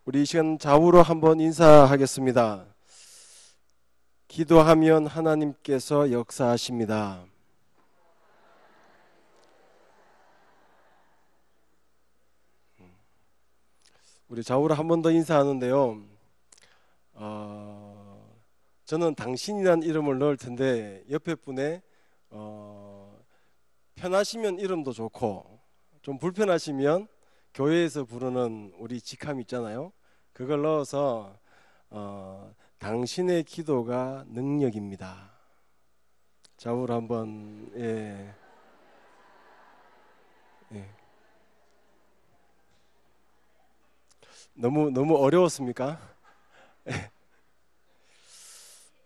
우리 이 시간 좌우로 한번 인사하겠습니다. 기도하면 하나님께서 역사하십니다. 우리 좌우로 한 번 더 인사하는데요. 저는 당신이란 이름을 넣을 텐데 옆에 분의 편하시면 이름도 좋고 좀 불편하시면 교회에서 부르는 우리 직함 있잖아요. 그걸 넣어서 당신의 기도가 능력입니다. 좌우로 한번 예. 너무 어려웠습니까?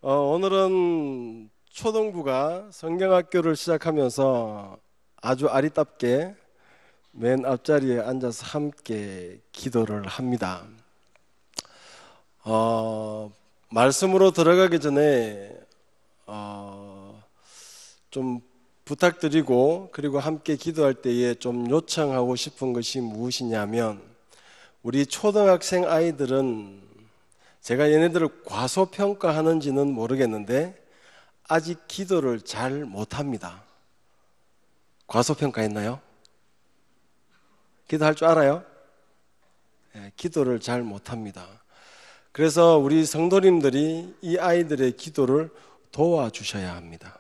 오늘은 초등부가 성경학교를 시작하면서 아주 아리답게 맨 앞자리에 앉아서 함께 기도를 합니다. 말씀으로 들어가기 전에 좀 부탁드리고 그리고 함께 기도할 때에 좀 요청하고 싶은 것이 무엇이냐면, 우리 초등학생 아이들은 제가 얘네들을 과소평가하는지는 모르겠는데 아직 기도를 잘 못합니다. 과소평가했나요? 기도할 줄 알아요? 네, 기도를 잘 못합니다. 그래서 우리 성도님들이 이 아이들의 기도를 도와주셔야 합니다.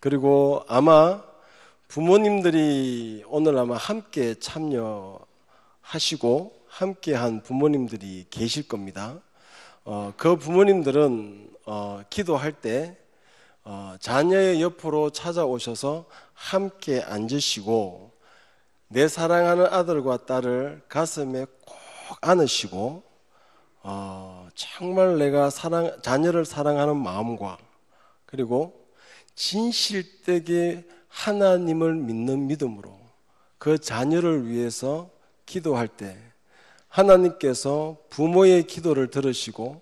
그리고 아마 부모님들이 오늘 아마 함께 참여하시고 함께한 부모님들이 계실 겁니다. 그 부모님들은 기도할 때 자녀의 옆으로 찾아오셔서 함께 앉으시고 내 사랑하는 아들과 딸을 가슴에 꼭 안으시고 정말 내가 자녀를 사랑하는 마음과 그리고 진실되게 하나님을 믿는 믿음으로 그 자녀를 위해서 기도할 때 하나님께서 부모의 기도를 들으시고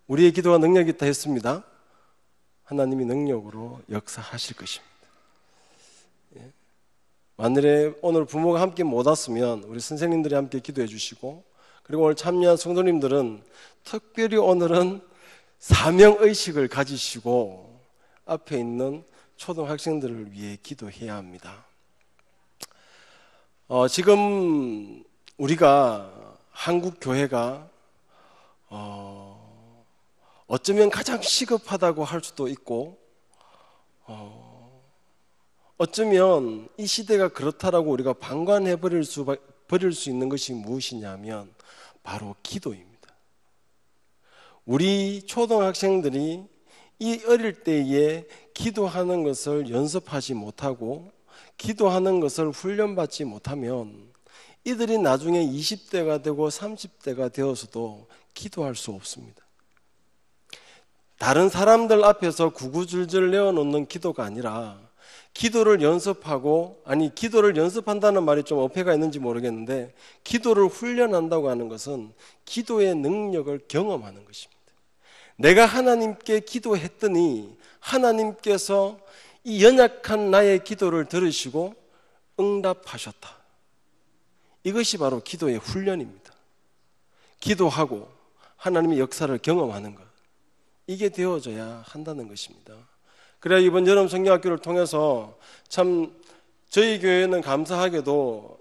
우리의 기도가 능력이 있다 했습니다. 하나님이 능력으로 역사하실 것입니다. 만일에 오늘 부모가 함께 못 왔으면 우리 선생님들이 함께 기도해 주시고, 그리고 오늘 참여한 성도님들은 특별히 오늘은 사명의식을 가지시고 앞에 있는 초등학생들을 위해 기도해야 합니다. 지금 우리가 한국 교회가 어쩌면 가장 시급하다고 할 수도 있고 어쩌면 이 시대가 그렇다라고 우리가 방관해 버릴 수 있는 것이 무엇이냐면 바로 기도입니다. 우리 초등학생들이 이 어릴 때에 기도하는 것을 연습하지 못하고 기도하는 것을 훈련받지 못하면 이들이 나중에 20대가 되고 30대가 되어서도 기도할 수 없습니다. 다른 사람들 앞에서 구구절절 내어놓는 기도가 아니라 기도를 연습하고, 기도를 연습한다는 말이 좀 어폐가 있는지 모르겠는데 기도를 훈련한다고 하는 것은 기도의 능력을 경험하는 것입니다. 내가 하나님께 기도했더니 하나님께서 이 연약한 나의 기도를 들으시고 응답하셨다. 이것이 바로 기도의 훈련입니다. 기도하고 하나님의 역사를 경험하는 것, 이게 되어져야 한다는 것입니다. 그래야 이번 여름 성경학교를 통해서 참 저희 교회는 감사하게도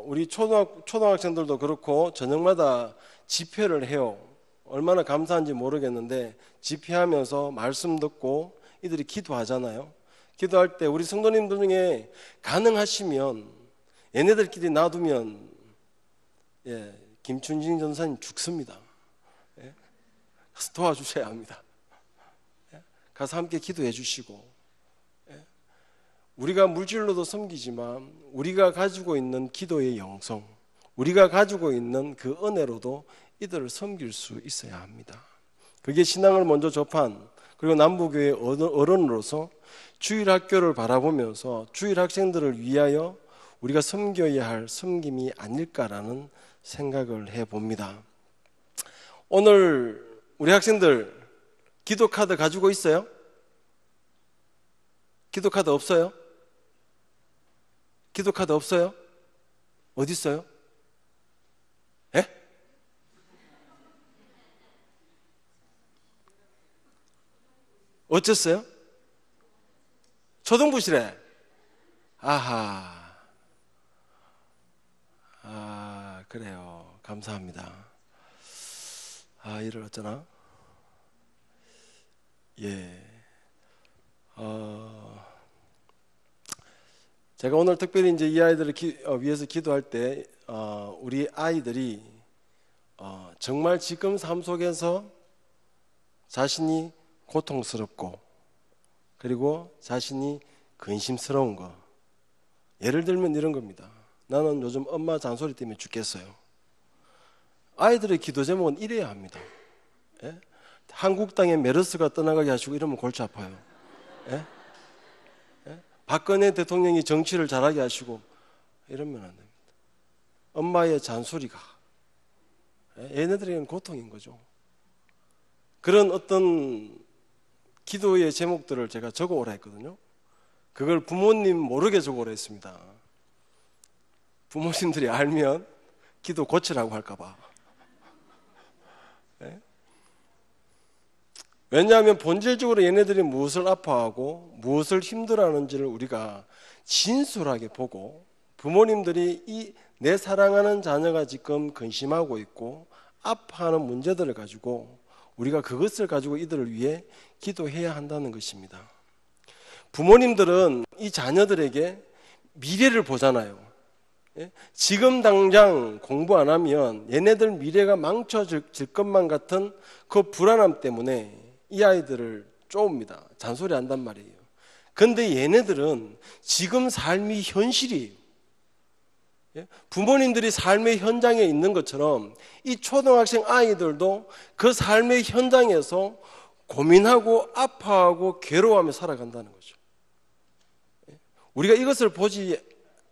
우리 초등학생들도 그렇고 저녁마다 집회를 해요. 얼마나 감사한지 모르겠는데 집회하면서 말씀 듣고 이들이 기도하잖아요. 기도할 때 우리 성도님들 중에 가능하시면 얘네들끼리 놔두면 김춘진 전사님 죽습니다. 가서 도와주셔야 합니다. 가서 함께 기도해 주시고, 우리가 물질로도 섬기지만 우리가 가지고 있는 기도의 영성, 우리가 가지고 있는 그 은혜로도 이들을 섬길 수 있어야 합니다. 그게 신앙을 먼저 접한, 그리고 남부교회 어른으로서 주일학교를 바라보면서 주일학생들을 위하여 우리가 섬겨야 할 섬김이 아닐까라는 생각을 해봅니다. 오늘 우리 학생들 기도카드 가지고 있어요? 기도카드 없어요? 기도카드 없어요? 어디 있어요? 어쨌어요? 초등부시래. 아하. 그래요. 감사합니다. 이를 어쩌나? 예. 제가 오늘 특별히 이제 이 아이들을 위해서 기도할 때, 우리 아이들이 정말 지금 삶 속에서 자신이 고통스럽고, 그리고 자신이 근심스러운 거. 예를 들면 이런 겁니다. 나는 요즘 엄마 잔소리 때문에 죽겠어요. 아이들의 기도 제목은 이래야 합니다. 예? 한국 땅에 메르스가 떠나가게 하시고 이러면 골치 아파요. 예? 예? 박근혜 대통령이 정치를 잘하게 하시고 이러면 안 됩니다. 엄마의 잔소리가 얘네들에게는 고통인 거죠. 그런 어떤 기도의 제목들을 제가 적어오라 했거든요. 그걸 부모님 모르게 적어오라 했습니다. 부모님들이 알면 기도 고치라고 할까 봐. 네? 왜냐하면 본질적으로 얘네들이 무엇을 아파하고 무엇을 힘들어하는지를 우리가 진솔하게 보고, 부모님들이 내 사랑하는 자녀가 지금 근심하고 있고 아파하는 문제들을 가지고 우리가 그것을 가지고 이들을 위해 기도해야 한다는 것입니다. 부모님들은 이 자녀들에게 미래를 보잖아요. 지금 당장 공부 안 하면 얘네들 미래가 망쳐질 것만 같은 그 불안함 때문에 이 아이들을 쪼읍니다. 잔소리 한단 말이에요. 근데 얘네들은 지금 삶이 현실이에요. 부모님들이 삶의 현장에 있는 것처럼 이 초등학생 아이들도 그 삶의 현장에서 고민하고 아파하고 괴로워하며 살아간다는 거죠. 우리가 이것을 보지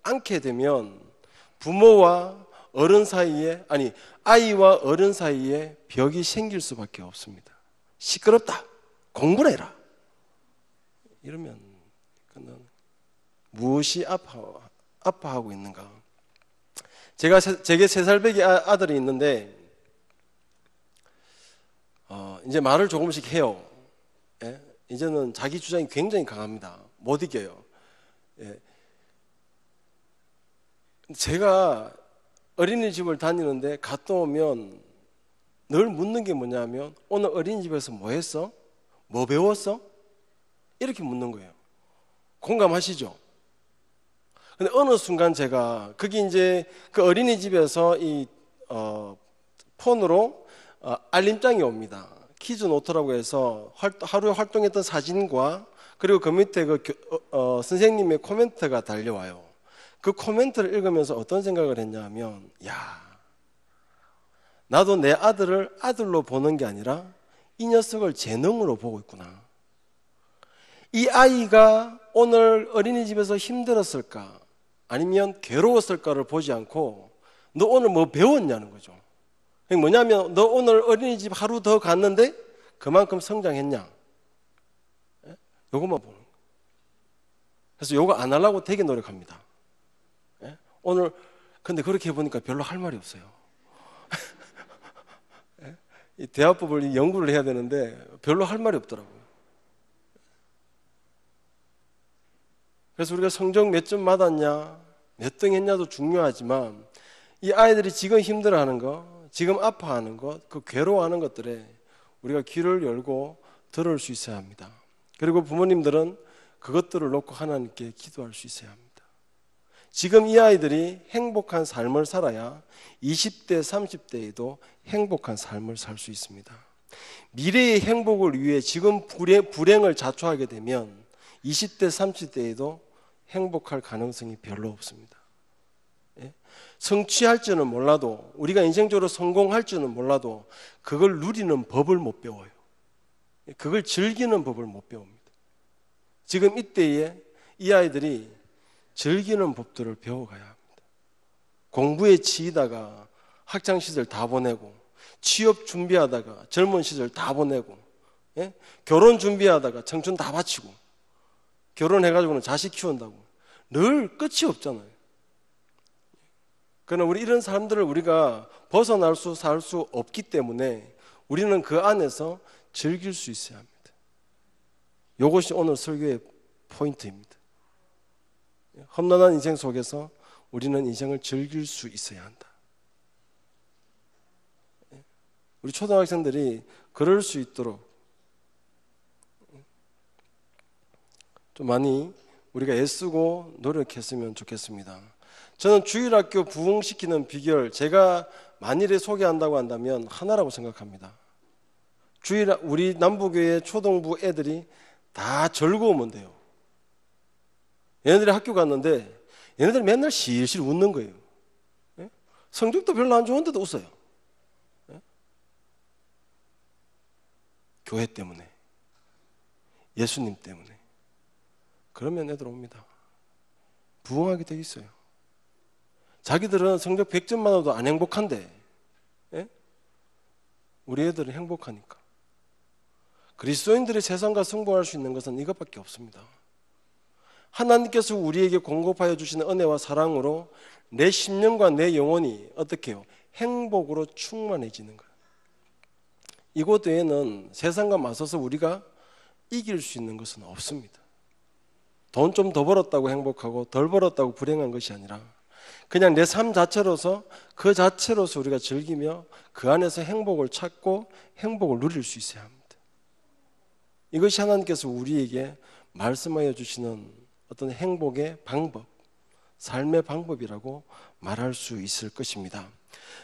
않게 되면 부모와 어른 사이에, 아이와 어른 사이에 벽이 생길 수밖에 없습니다. 시끄럽다, 공부를 해라, 이러면 그는 무엇이 아파하고 있는가? 제게 3살배기 아들이 있는데 이제 말을 조금씩 해요. 예? 이제는 자기 주장이 굉장히 강합니다. 못 이겨요. 예. 제가 어린이집을 다니는데 갔다 오면 늘 묻는 게 뭐냐면, 오늘 어린이집에서 뭐 했어? 뭐 배웠어? 이렇게 묻는 거예요. 공감하시죠? 근데 어느 순간 제가 거기 이제 그 어린이집에서 폰으로 알림장이 옵니다. 키즈 노트라고 해서 하루에 활동했던 사진과 그리고 그 밑에 선생님의 코멘트가 달려와요. 그 코멘트를 읽으면서 어떤 생각을 했냐면, 나도 내 아들을 아들로 보는 게 아니라 이 녀석을 재능으로 보고 있구나. 이 아이가 오늘 어린이집에서 힘들었을까 아니면 괴로웠을까를 보지 않고 너 오늘 뭐 배웠냐는 거죠. 뭐냐면 너 오늘 어린이집 하루 더 갔는데 그만큼 성장했냐, 요것만 보는 거예요. 그래서 요거 안 하려고 되게 노력합니다. 오늘 근데 그렇게 해보니까 별로 할 말이 없어요. 이 대화법을 연구를 해야 되는데 별로 할 말이 없더라고요. 그래서 우리가 성적 몇 점 받았냐, 몇 등 했냐도 중요하지만 이 아이들이 지금 힘들어하는 거, 지금 아파하는 것, 그 괴로워하는 것들에 우리가 귀를 열고 들을 수 있어야 합니다. 그리고 부모님들은 그것들을 놓고 하나님께 기도할 수 있어야 합니다. 지금 이 아이들이 행복한 삶을 살아야 20대, 30대에도 행복한 삶을 살 수 있습니다. 미래의 행복을 위해 지금 불행을 자초하게 되면 20대, 30대에도 행복할 가능성이 별로 없습니다. 성취할지는 몰라도, 우리가 인생적으로 성공할지는 몰라도 그걸 누리는 법을 못 배워요. 그걸 즐기는 법을 못 배웁니다. 지금 이때에 이 아이들이 즐기는 법들을 배워가야 합니다. 공부에 치이다가 학창시절 다 보내고, 취업 준비하다가 젊은 시절 다 보내고, 결혼 준비하다가 청춘 다 바치고, 결혼해가지고는 자식 키운다고 늘 끝이 없잖아요. 그러나 우리 이런 사람들을 우리가 살 수 없기 때문에 우리는 그 안에서 즐길 수 있어야 합니다. 이것이 오늘 설교의 포인트입니다. 험난한 인생 속에서 우리는 인생을 즐길 수 있어야 한다. 우리 초등학생들이 그럴 수 있도록 좀 많이 우리가 애쓰고 노력했으면 좋겠습니다. 저는 주일학교 부흥시키는 비결, 제가 만일에 소개한다고 한다면 하나라고 생각합니다. 우리 남부교회 초등부 애들이 다 즐거우면 돼요. 얘네들이 학교 갔는데 얘네들 맨날 실실 웃는 거예요. 성적도 별로 안 좋은데도 웃어요. 교회 때문에, 예수님 때문에. 그러면 애들 옵니다. 부흥하게 돼 있어요. 자기들은 성적 100점 받아도 안 행복한데 우리 애들은 행복하니까. 그리스도인들이 세상과 승부할 수 있는 것은 이것밖에 없습니다. 하나님께서 우리에게 공급하여 주시는 은혜와 사랑으로 내 심령과 내 영혼이 어떻게 해요? 행복으로 충만해지는 거예요. 이곳 외에는 세상과 맞서서 우리가 이길 수 있는 것은 없습니다. 돈 좀 더 벌었다고 행복하고 덜 벌었다고 불행한 것이 아니라 그냥 내 삶 자체로서 그 자체로서 우리가 즐기며 그 안에서 행복을 찾고 행복을 누릴 수 있어야 합니다. 이것이 하나님께서 우리에게 말씀하여 주시는 어떤 행복의 방법, 삶의 방법이라고 말할 수 있을 것입니다.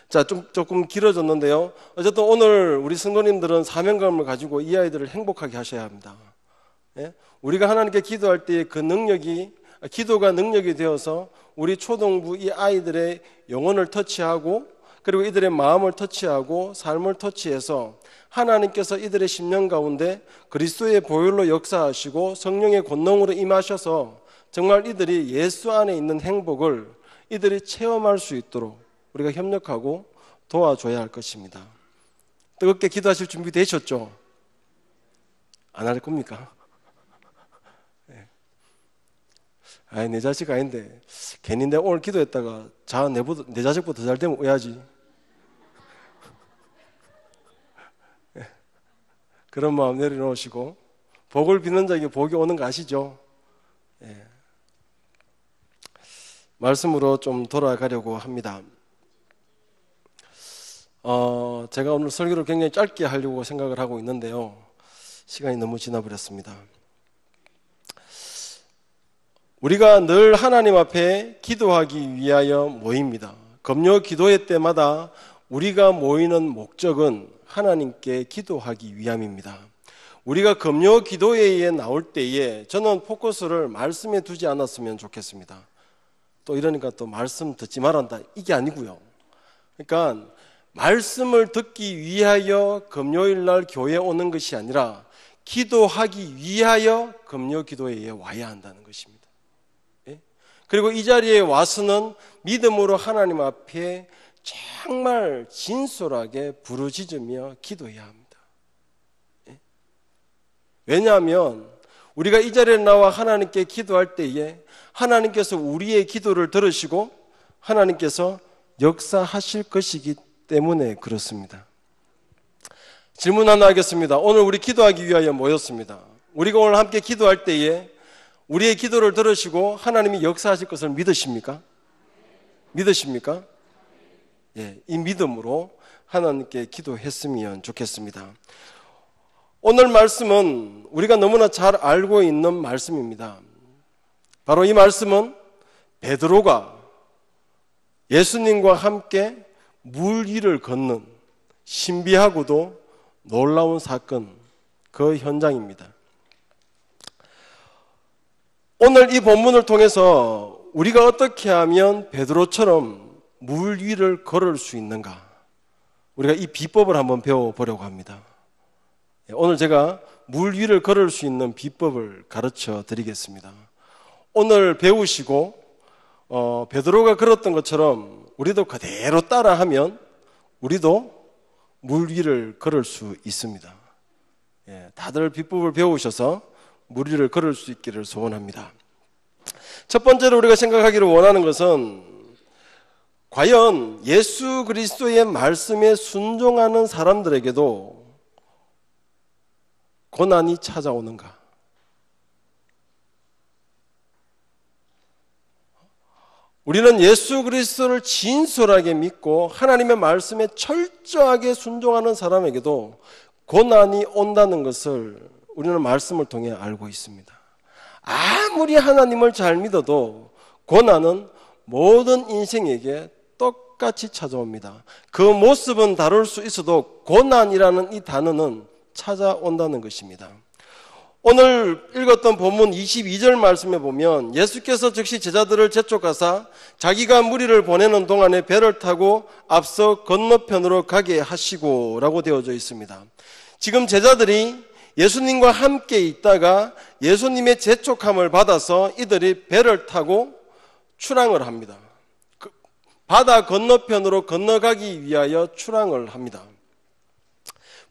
자, 조금 길어졌는데요. 어쨌든 오늘 우리 성도님들은 사명감을 가지고 이 아이들을 행복하게 하셔야 합니다. 우리가 하나님께 기도할 때 그 능력이, 기도가 능력이 되어서 우리 초등부 이 아이들의 영혼을 터치하고 그리고 이들의 마음을 터치하고 삶을 터치해서 하나님께서 이들의 심령 가운데 그리스도의 보혈로 역사하시고 성령의 권능으로 임하셔서 정말 이들이 예수 안에 있는 행복을 이들이 체험할 수 있도록 우리가 협력하고 도와줘야 할 것입니다. 뜨겁게 기도하실 준비 되셨죠? 안 할 겁니까? 아이, 내 자식 아닌데 괜히 내가 오늘 기도했다가 내 자식보다 더 잘 되면 오야지. 그런 마음 내려놓으시고 복을 비는 자에게 복이 오는 거 아시죠? 말씀으로 좀 돌아가려고 합니다. 제가 오늘 설교를 굉장히 짧게 하려고 생각을 하고 있는데요. 시간이 너무 지나버렸습니다. 우리가 늘 하나님 앞에 기도하기 위하여 모입니다. 금요 기도회 때마다 우리가 모이는 목적은 하나님께 기도하기 위함입니다. 우리가 금요 기도회에 나올 때에 저는 포커스를 말씀에 두지 않았으면 좋겠습니다. 또 이러니까 또 말씀 듣지 말란다, 이게 아니고요. 그러니까 말씀을 듣기 위하여 금요일 날 교회에 오는 것이 아니라 기도하기 위하여 금요 기도회에 와야 한다는 것입니다. 그리고 이 자리에 와서는 믿음으로 하나님 앞에 정말 진솔하게 부르짖으며 기도해야 합니다. 왜냐하면 우리가 이 자리에 나와 하나님께 기도할 때에 하나님께서 우리의 기도를 들으시고 하나님께서 역사하실 것이기 때문에 그렇습니다. 질문 하나 하겠습니다. 오늘 우리 기도하기 위하여 모였습니다. 우리가 오늘 함께 기도할 때에 우리의 기도를 들으시고 하나님이 역사하실 것을 믿으십니까? 믿으십니까? 예, 이 믿음으로 하나님께 기도했으면 좋겠습니다. 오늘 말씀은 우리가 너무나 잘 알고 있는 말씀입니다. 바로 이 말씀은 베드로가 예수님과 함께 물 위를 걷는 신비하고도 놀라운 사건, 그 현장입니다. 오늘 이 본문을 통해서 우리가 어떻게 하면 베드로처럼 물 위를 걸을 수 있는가, 우리가 이 비법을 한번 배워보려고 합니다. 오늘 제가 물 위를 걸을 수 있는 비법을 가르쳐 드리겠습니다. 오늘 배우시고 베드로가 걸었던 것처럼 우리도 그대로 따라하면 우리도 물 위를 걸을 수 있습니다. 다들 비법을 배우셔서 물 위를 걸을 수 있기를 소원합니다. 첫 번째로 우리가 생각하기를 원하는 것은 과연 예수 그리스도의 말씀에 순종하는 사람들에게도 고난이 찾아오는가? 우리는 예수 그리스도를 진솔하게 믿고 하나님의 말씀에 철저하게 순종하는 사람에게도 고난이 온다는 것을 우리는 말씀을 통해 알고 있습니다. 아무리 하나님을 잘 믿어도 고난은 모든 인생에게 똑같이 찾아옵니다. 그 모습은 다를 수 있어도 고난이라는 이 단어는 찾아온다는 것입니다. 오늘 읽었던 본문 22절 말씀에 보면 예수께서 즉시 제자들을 재촉하사 자기가 무리를 보내는 동안에 배를 타고 앞서 건너편으로 가게 하시고 라고 되어져 있습니다. 지금 제자들이 예수님과 함께 있다가 예수님의 재촉함을 받아서 이들이 배를 타고 출항을 합니다. 바다 건너편으로 건너가기 위하여 출항을 합니다.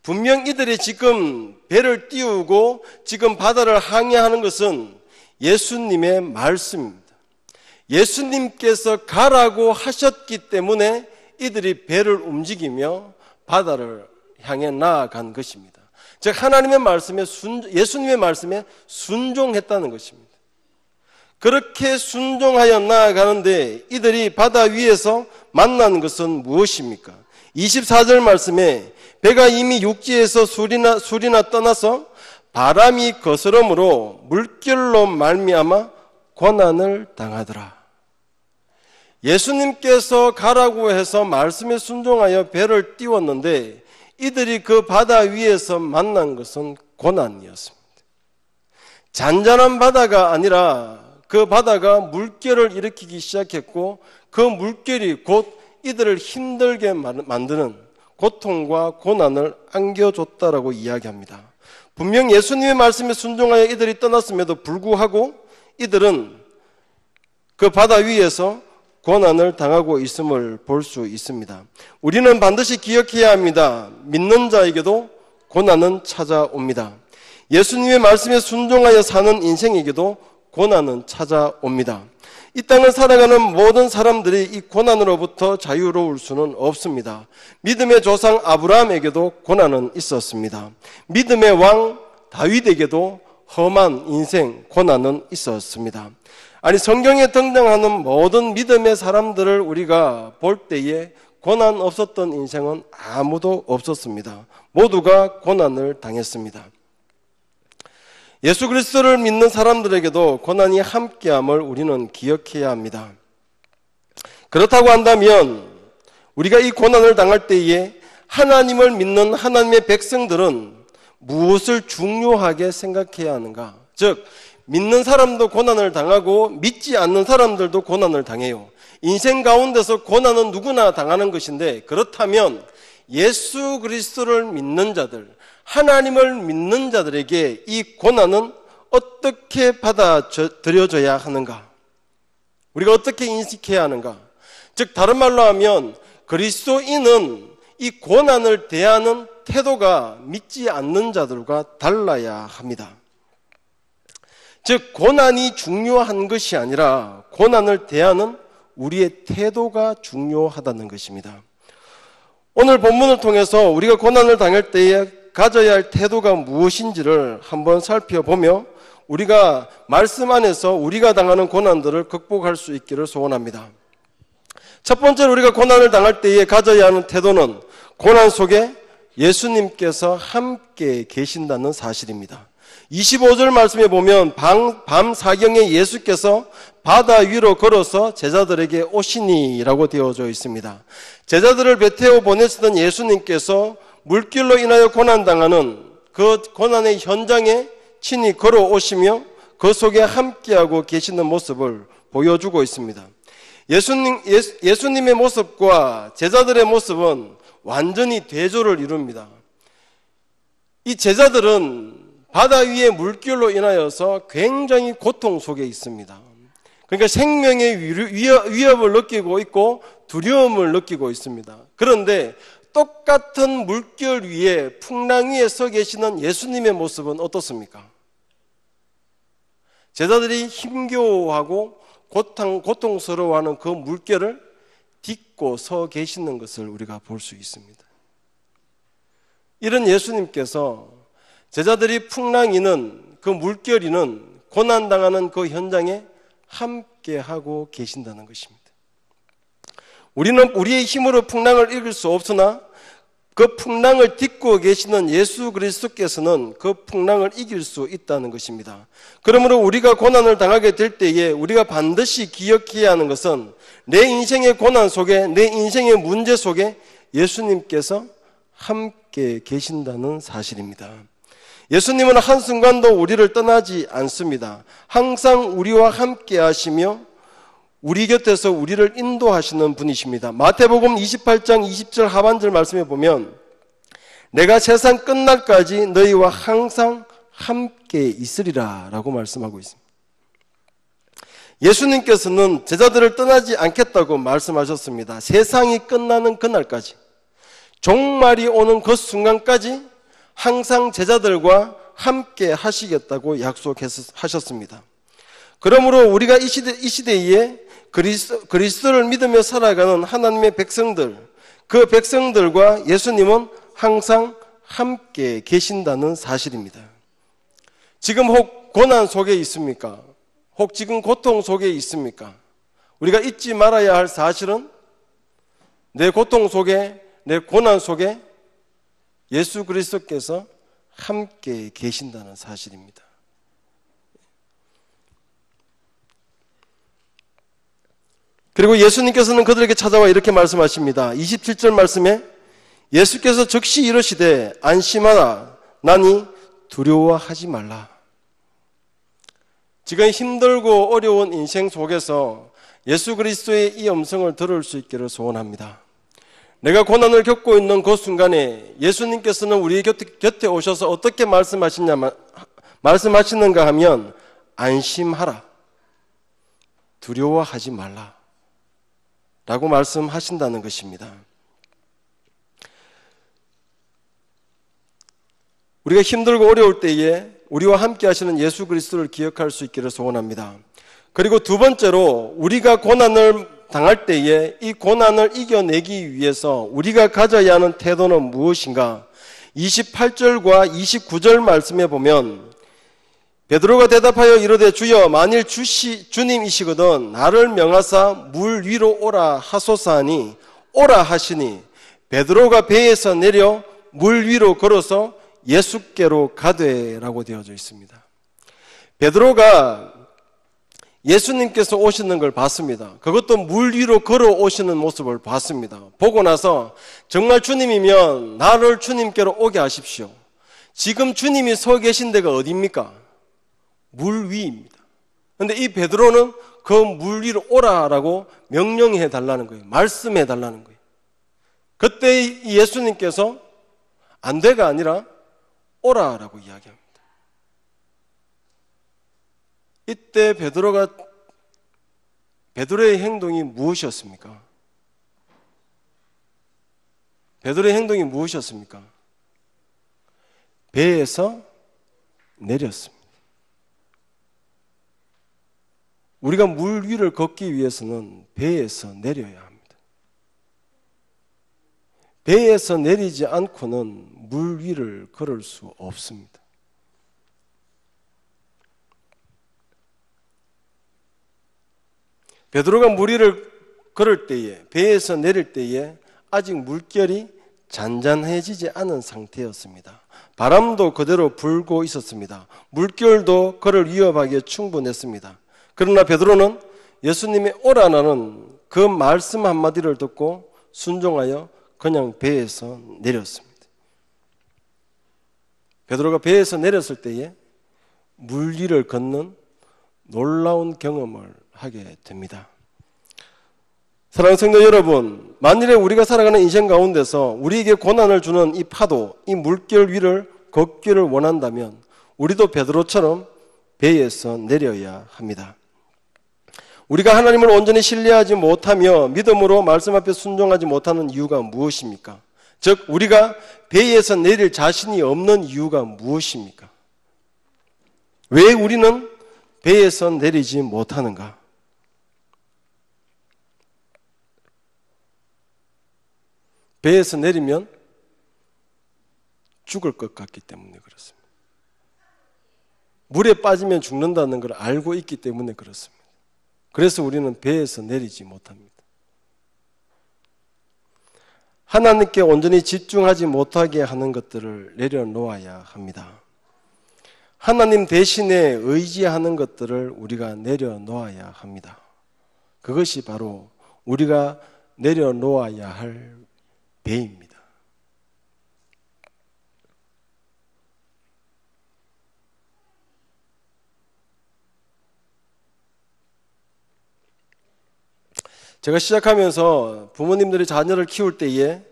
분명 이들이 지금 배를 띄우고 지금 바다를 항해하는 것은 예수님의 말씀입니다. 예수님께서 가라고 하셨기 때문에 이들이 배를 움직이며 바다를 향해 나아간 것입니다. 즉 하나님의 말씀에 예수님의 말씀에 순종했다는 것입니다. 그렇게 순종하여 나아가는데 이들이 바다 위에서 만난 것은 무엇입니까? 24절 말씀에 배가 이미 육지에서 술이나 떠나서 바람이 거스름으로 물결로 말미암아 고난을 당하더라. 예수님께서 가라고 해서 말씀에 순종하여 배를 띄웠는데 이들이 그 바다 위에서 만난 것은 고난이었습니다. 잔잔한 바다가 아니라 그 바다가 물결을 일으키기 시작했고 그 물결이 곧 이들을 힘들게 만드는 고통과 고난을 안겨줬다라고 이야기합니다. 분명 예수님의 말씀에 순종하여 이들이 떠났음에도 불구하고 이들은 그 바다 위에서 고난을 당하고 있음을 볼 수 있습니다. 우리는 반드시 기억해야 합니다. 믿는 자에게도 고난은 찾아옵니다. 예수님의 말씀에 순종하여 사는 인생에게도 고난은 찾아옵니다. 이 땅을 살아가는 모든 사람들이 이 고난으로부터 자유로울 수는 없습니다. 믿음의 조상 아브라함에게도 고난은 있었습니다. 믿음의 왕 다윗에게도 험한 인생 고난은 있었습니다. 아니 성경에 등장하는 모든 믿음의 사람들을 우리가 볼 때에 고난 없었던 인생은 아무도 없었습니다. 모두가 고난을 당했습니다. 예수 그리스도를 믿는 사람들에게도 고난이 함께함을 우리는 기억해야 합니다. 그렇다고 한다면 우리가 이 고난을 당할 때에 하나님을 믿는 하나님의 백성들은 무엇을 중요하게 생각해야 하는가? 즉 믿는 사람도 고난을 당하고 믿지 않는 사람들도 고난을 당해요. 인생 가운데서 고난은 누구나 당하는 것인데 그렇다면 예수 그리스도를 믿는 자들, 하나님을 믿는 자들에게 이 고난은 어떻게 받아들여져야 하는가? 우리가 어떻게 인식해야 하는가? 즉 다른 말로 하면 그리스도인은 이 고난을 대하는 태도가 믿지 않는 자들과 달라야 합니다. 즉 고난이 중요한 것이 아니라 고난을 대하는 우리의 태도가 중요하다는 것입니다. 오늘 본문을 통해서 우리가 고난을 당할 때에 가져야 할 태도가 무엇인지를 한번 살펴보며 우리가 말씀 안에서 우리가 당하는 고난들을 극복할 수 있기를 소원합니다. 첫 번째로 우리가 고난을 당할 때에 가져야 하는 태도는 고난 속에 예수님께서 함께 계신다는 사실입니다. 25절 말씀에 보면 밤 사경에 예수께서 바다 위로 걸어서 제자들에게 오시니라고 되어져 있습니다. 제자들을 배 태워 보내시던 예수님께서 물길로 인하여 고난당하는 그 고난의 현장에 친히 걸어오시며 그 속에 함께하고 계시는 모습을 보여주고 있습니다. 예수님의 모습과 제자들의 모습은 완전히 대조를 이룹니다. 이 제자들은 바다 위의 물결로 인하여서 굉장히 고통 속에 있습니다. 그러니까 생명의 위협을 느끼고 있고 두려움을 느끼고 있습니다. 그런데 똑같은 물결 위에 풍랑 위에 서 계시는 예수님의 모습은 어떻습니까? 제자들이 힘겨워하고 고통스러워하는 그 물결을 딛고 서 계시는 것을 우리가 볼 수 있습니다. 이런 예수님께서 제자들이 풍랑이는 그 물결이는 고난당하는 그 현장에 함께하고 계신다는 것입니다. 우리는 우리의 힘으로 풍랑을 이길 수 없으나 그 풍랑을 딛고 계시는 예수 그리스도께서는 그 풍랑을 이길 수 있다는 것입니다. 그러므로 우리가 고난을 당하게 될 때에 우리가 반드시 기억해야 하는 것은 내 인생의 고난 속에, 내 인생의 문제 속에 예수님께서 함께 계신다는 사실입니다. 예수님은 한순간도 우리를 떠나지 않습니다. 항상 우리와 함께 하시며 우리 곁에서 우리를 인도하시는 분이십니다. 마태복음 28장 20절 하반절 말씀에 보면 내가 세상 끝날까지 너희와 항상 함께 있으리라 라고 말씀하고 있습니다. 예수님께서는 제자들을 떠나지 않겠다고 말씀하셨습니다. 세상이 끝나는 그날까지, 종말이 오는 그 순간까지 항상 제자들과 함께 하시겠다고 약속하셨습니다. 그러므로 우리가 이 시대에 그리스도를 믿으며 살아가는 하나님의 백성들, 그 백성들과 예수님은 항상 함께 계신다는 사실입니다. 지금 혹 고난 속에 있습니까? 혹 지금 고통 속에 있습니까? 우리가 잊지 말아야 할 사실은 내 고통 속에, 내 고난 속에 예수 그리스도께서 함께 계신다는 사실입니다. 그리고 예수님께서는 그들에게 찾아와 이렇게 말씀하십니다. 27절 말씀에 예수께서 즉시 이르시되 안심하라 나니 두려워하지 말라. 지금 힘들고 어려운 인생 속에서 예수 그리스도의 이 음성을 들을 수 있기를 소원합니다. 내가 고난을 겪고 있는 그 순간에 예수님께서는 우리 곁에 오셔서 어떻게 말씀하시는가 하면 안심하라, 두려워하지 말라 라고 말씀하신다는 것입니다. 우리가 힘들고 어려울 때에 우리와 함께 하시는 예수 그리스도를 기억할 수 있기를 소원합니다. 그리고 두 번째로 우리가 고난을 당할 때에 이 고난을 이겨내기 위해서 우리가 가져야 하는 태도는 무엇인가? 28절과 29절 말씀에 보면 베드로가 대답하여 이르되 주여 만일 주님이시거든 나를 명하사 물 위로 오라 하소서 하니 오라 하시니 베드로가 배에서 내려 물 위로 걸어서 예수께로 가되라고 되어져 있습니다. 베드로가 예수님께서 오시는 걸 봤습니다. 그것도 물 위로 걸어오시는 모습을 봤습니다. 보고 나서 정말 주님이면 나를 주님께로 오게 하십시오. 지금 주님이 서 계신 데가 어디입니까? 물 위입니다. 그런데 이 베드로는 그 물 위로 오라라고 명령해 달라는 거예요. 말씀해 달라는 거예요. 그때 예수님께서 안 돼가 아니라 오라라고 이야기합니다. 이때 베드로의 행동이 무엇이었습니까? 베드로의 행동이 무엇이었습니까? 배에서 내렸습니다. 우리가 물 위를 걷기 위해서는 배에서 내려야 합니다. 배에서 내리지 않고는 물 위를 걸을 수 없습니다. 베드로가 물 위를 걸을 때에, 배에서 내릴 때에 아직 물결이 잔잔해지지 않은 상태였습니다. 바람도 그대로 불고 있었습니다. 물결도 그를 위협하기에 충분했습니다. 그러나 베드로는 예수님의 오라라는 그 말씀 한마디를 듣고 순종하여 그냥 배에서 내렸습니다. 베드로가 배에서 내렸을 때에 물 위를 걷는 놀라운 경험을 하게 됩니다. 사랑하는 성도 여러분, 만일에 우리가 살아가는 인생 가운데서 우리에게 고난을 주는 이 파도, 이 물결 위를 걷기를 원한다면 우리도 베드로처럼 배에서 내려야 합니다. 우리가 하나님을 온전히 신뢰하지 못하며 믿음으로 말씀 앞에 순종하지 못하는 이유가 무엇입니까? 즉 우리가 배에서 내릴 자신이 없는 이유가 무엇입니까? 왜 우리는 배에서 내리지 못하는가? 배에서 내리면 죽을 것 같기 때문에 그렇습니다. 물에 빠지면 죽는다는 걸 알고 있기 때문에 그렇습니다. 그래서 우리는 배에서 내리지 못합니다. 하나님께 온전히 집중하지 못하게 하는 것들을 내려놓아야 합니다. 하나님 대신에 의지하는 것들을 우리가 내려놓아야 합니다. 그것이 바로 우리가 내려놓아야 할 배입니다. 제가 시작하면서 부모님들이 자녀를 키울 때에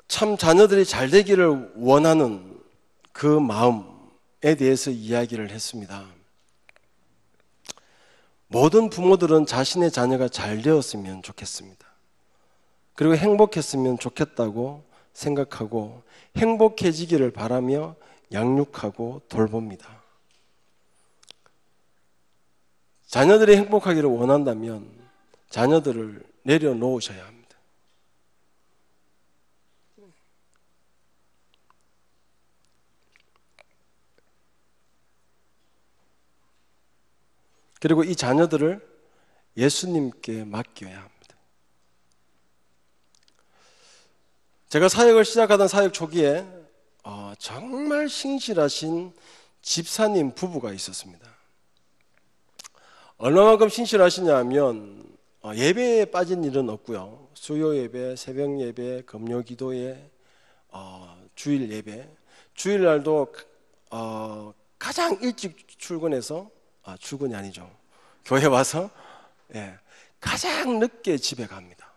참 자녀들이 잘 되기를 원하는 그 마음에 대해서 이야기를 했습니다. 모든 부모들은 자신의 자녀가 잘 되었으면 좋겠습니다. 그리고 행복했으면 좋겠다고 생각하고 행복해지기를 바라며 양육하고 돌봅니다. 자녀들이 행복하기를 원한다면 자녀들을 내려놓으셔야 합니다. 그리고 이 자녀들을 예수님께 맡겨야 합니다. 제가 사역을 시작하던 사역 초기에 정말 신실하신 집사님 부부가 있었습니다. 얼마만큼 신실하시냐 하면 예배에 빠진 일은 없고요. 수요 예배, 새벽 예배, 금요 기도회, 주일 예배, 주일날도 가장 일찍 출근해서 출근이 아니죠. 교회 와서 가장 늦게 집에 갑니다.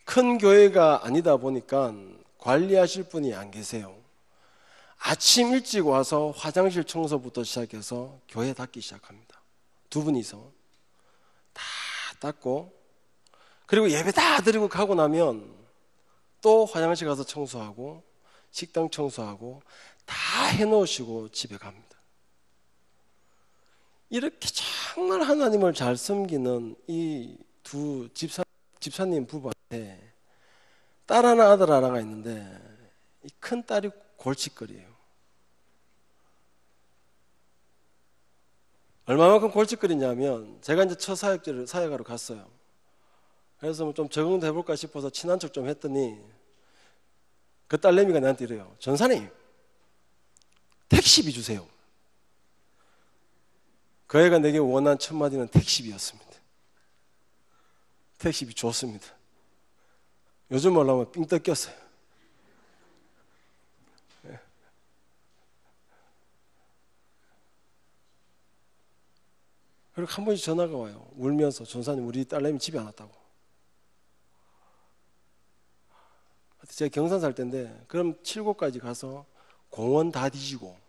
큰 교회가 아니다 보니까 관리하실 분이 안 계세요. 아침 일찍 와서 화장실 청소부터 시작해서 교회 닦기 시작합니다. 두 분이서 다 닦고, 그리고 예배 다 드리고 가고 나면 또 화장실 가서 청소하고 식당 청소하고 다 해놓으시고 집에 갑니다. 이렇게 정말 하나님을 잘 섬기는 이 두 집사님 부부한테 딸 하나 아들 하나가 있는데 이 큰 딸이 골칫거리예요. 얼마만큼 골칫거리냐면 제가 이제 첫 사역하러 갔어요. 그래서 좀 적응도 해볼까 싶어서 친한 척 좀 했더니 그 딸내미가 나한테 이래요. 전사님, 택시비 주세요. 그 애가 내게 원한 첫 마디는 택시비였습니다. 택시비 좋습니다. 요즘 말로 하면 삥 뜯겼어요. 그리고 한 번씩 전화가 와요. 울면서 전사님 우리 딸내미 집에 안 왔다고. 제가 경산 살 때인데 그럼 7곳까지 가서 공원 다 뒤지고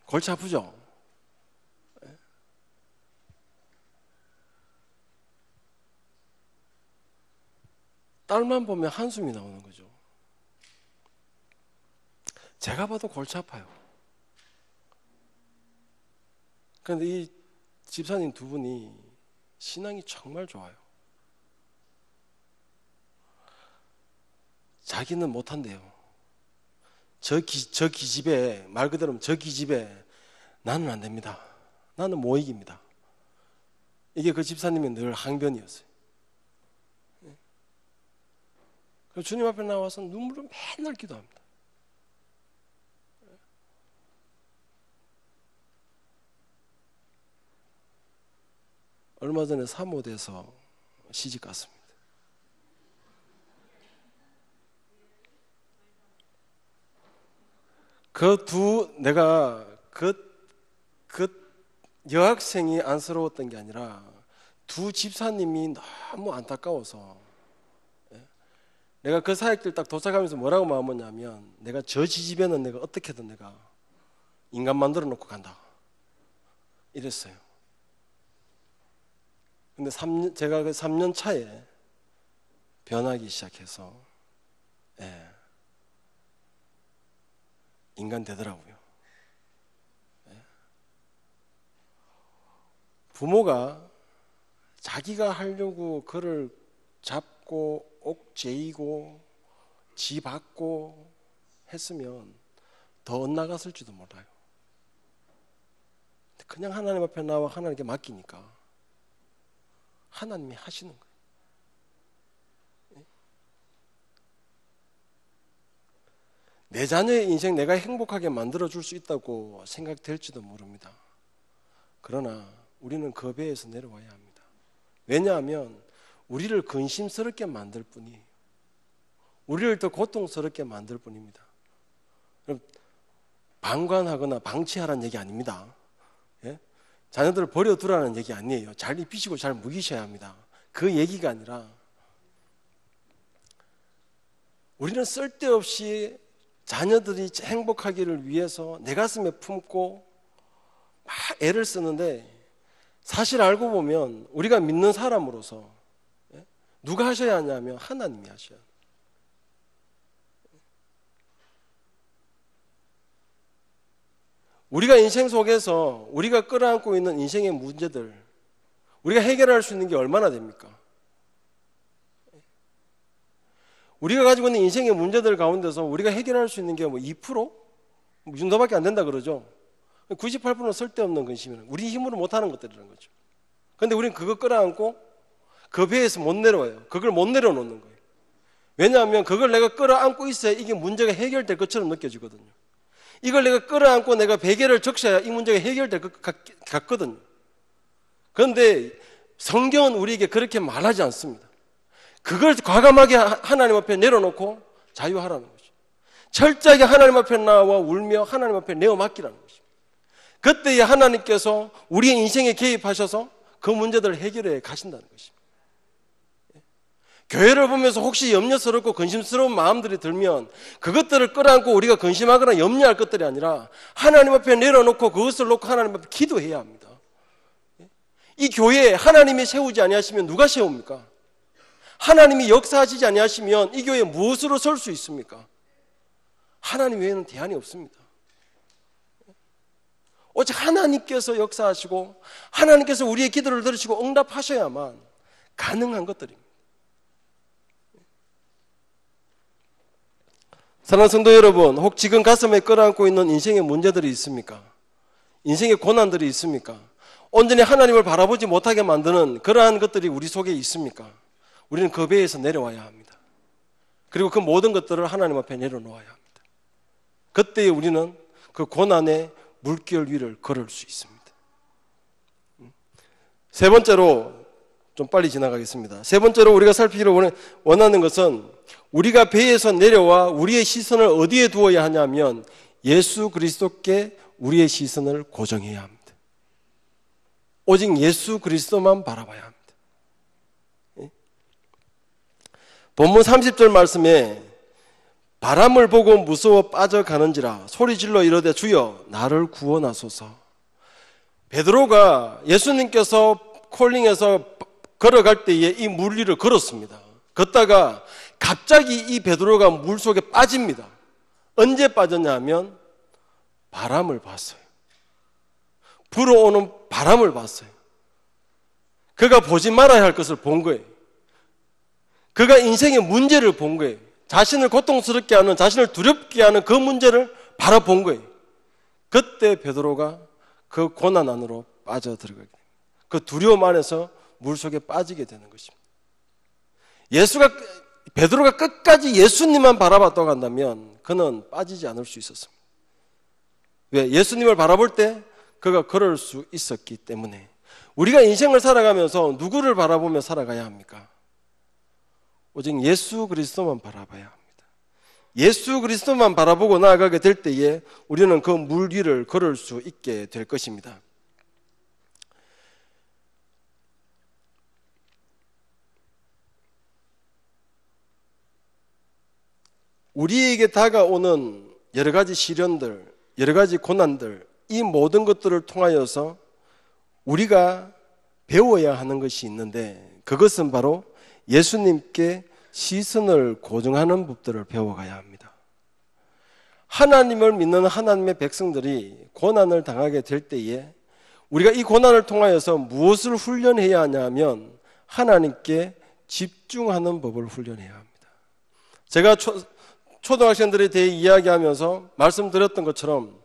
골치 아프죠? 딸만 보면 한숨이 나오는 거죠. 제가 봐도 골치 아파요. 그런데 이 집사님 두 분이 신앙이 정말 좋아요. 자기는 못한대요. 저 기집애, 말 그대로 저 기집애 나는 안 됩니다. 나는 못 이깁니다. 이게 그 집사님의 늘 항변이었어요. 그래서 주님 앞에 나와서 눈물로 맨날 기도합니다. 얼마 전에 사모돼서 시집 갔습니다. 내가 그 여학생이 안쓰러웠던 게 아니라 두 집사님이 너무 안타까워서, 내가 그 사역들 딱 도착하면서 뭐라고 마음먹냐면 내가 저 지집에는 내가 어떻게든 내가 인간 만들어 놓고 간다 이랬어요. 근데 제가 그 3년 차에 변하기 시작해서 인간 되더라고요. 부모가 자기가 하려고 그를 잡고 옥죄이고 지받고 했으면 더 엇나갔을지도 몰라요. 그냥 하나님 앞에 나와 하나님께 맡기니까 하나님이 하시는 거예요. 내 자녀의 인생 내가 행복하게 만들어줄 수 있다고 생각될지도 모릅니다. 그러나 우리는 그 배에서 내려와야 합니다. 왜냐하면 우리를 근심스럽게 만들 뿐이에요. 우리를 더 고통스럽게 만들 뿐입니다. 방관하거나 방치하라는 얘기 아닙니다. 예? 자녀들을 버려두라는 얘기 아니에요. 잘 입히시고 잘 먹이셔야 합니다. 그 얘기가 아니라 우리는 쓸데없이 자녀들이 행복하기를 위해서 내 가슴에 품고 막 애를 쓰는데 사실 알고 보면 우리가 믿는 사람으로서 누가 하셔야 하냐면 하나님이 하셔야 합니다. 우리가 인생 속에서 우리가 끌어안고 있는 인생의 문제들 우리가 해결할 수 있는 게 얼마나 됩니까? 우리가 가지고 있는 인생의 문제들 가운데서 우리가 해결할 수 있는 게 뭐 2%? 이 정도밖에 안 된다 그러죠. 98%는 쓸데없는 근심이라는 우리 힘으로 못하는 것들이라는 거죠. 그런데 우리는 그거 끌어안고 그 배에서 못 내려와요. 그걸 못 내려놓는 거예요. 왜냐하면 그걸 내가 끌어안고 있어야 이게 문제가 해결될 것처럼 느껴지거든요. 이걸 내가 끌어안고 내가 베개를 적셔야 이 문제가 해결될 것 같거든요. 그런데 성경은 우리에게 그렇게 말하지 않습니다. 그걸 과감하게 하나님 앞에 내려놓고 자유하라는 거죠. 철저하게 하나님 앞에 나와 울며 하나님 앞에 내어 맡기라는 것입니다. 그때에 하나님께서 우리의 인생에 개입하셔서 그 문제들을 해결해 가신다는 것입니다. 교회를 보면서 혹시 염려스럽고 근심스러운 마음들이 들면 그것들을 끌어안고 우리가 근심하거나 염려할 것들이 아니라 하나님 앞에 내려놓고 그것을 놓고 하나님 앞에 기도해야 합니다. 이 교회에 하나님이 세우지 아니하시면 누가 세웁니까? 하나님이 역사하시지 아니하시면 이 교회에 무엇으로 설 수 있습니까? 하나님 외에는 대안이 없습니다. 오직 하나님께서 역사하시고 하나님께서 우리의 기도를 들으시고 응답하셔야만 가능한 것들입니다. 사랑하는 성도 여러분, 혹 지금 가슴에 끌어안고 있는 인생의 문제들이 있습니까? 인생의 고난들이 있습니까? 온전히 하나님을 바라보지 못하게 만드는 그러한 것들이 우리 속에 있습니까? 우리는 그 배에서 내려와야 합니다. 그리고 그 모든 것들을 하나님 앞에 내려놓아야 합니다. 그때에 우리는 그 고난의 물결 위를 걸을 수 있습니다. 세 번째로, 좀 빨리 지나가겠습니다. 세 번째로 우리가 살피기를 원하는 것은 우리가 배에서 내려와 우리의 시선을 어디에 두어야 하냐면 예수 그리스도께 우리의 시선을 고정해야 합니다. 오직 예수 그리스도만 바라봐야 합니다. 본문 30절 말씀에 바람을 보고 무서워 빠져가는지라 소리질러 이르되 주여 나를 구원하소서. 베드로가 예수님께서 콜링해서 걸어갈 때에 이 물 위를 걸었습니다. 걷다가 갑자기 이 베드로가 물속에 빠집니다. 언제 빠졌냐 하면 바람을 봤어요. 불어오는 바람을 봤어요. 그가 보지 말아야 할 것을 본 거예요. 그가 인생의 문제를 본 거예요. 자신을 고통스럽게 하는, 자신을 두렵게 하는 그 문제를 바라본 거예요. 그때 베드로가 그 고난 안으로 빠져들어가게 됩니다. 그 두려움 안에서 물속에 빠지게 되는 것입니다. 베드로가 끝까지 예수님만 바라봤다고 한다면 그는 빠지지 않을 수 있었습니다. 왜? 예수님을 바라볼 때 그가 걸을 수 있었기 때문에. 우리가 인생을 살아가면서 누구를 바라보며 살아가야 합니까? 오직 예수 그리스도만 바라봐야 합니다. 예수 그리스도만 바라보고 나아가게 될 때에 우리는 그 물 위를 걸을 수 있게 될 것입니다. 우리에게 다가오는 여러 가지 시련들, 여러 가지 고난들, 이 모든 것들을 통하여서 우리가 배워야 하는 것이 있는데 그것은 바로 예수님께 시선을 고정하는 법들을 배워가야 합니다. 하나님을 믿는 하나님의 백성들이 고난을 당하게 될 때에 우리가 이 고난을 통하여서 무엇을 훈련해야 하냐면 하나님께 집중하는 법을 훈련해야 합니다. 제가 초등학생들에 대해 이야기하면서 말씀드렸던 것처럼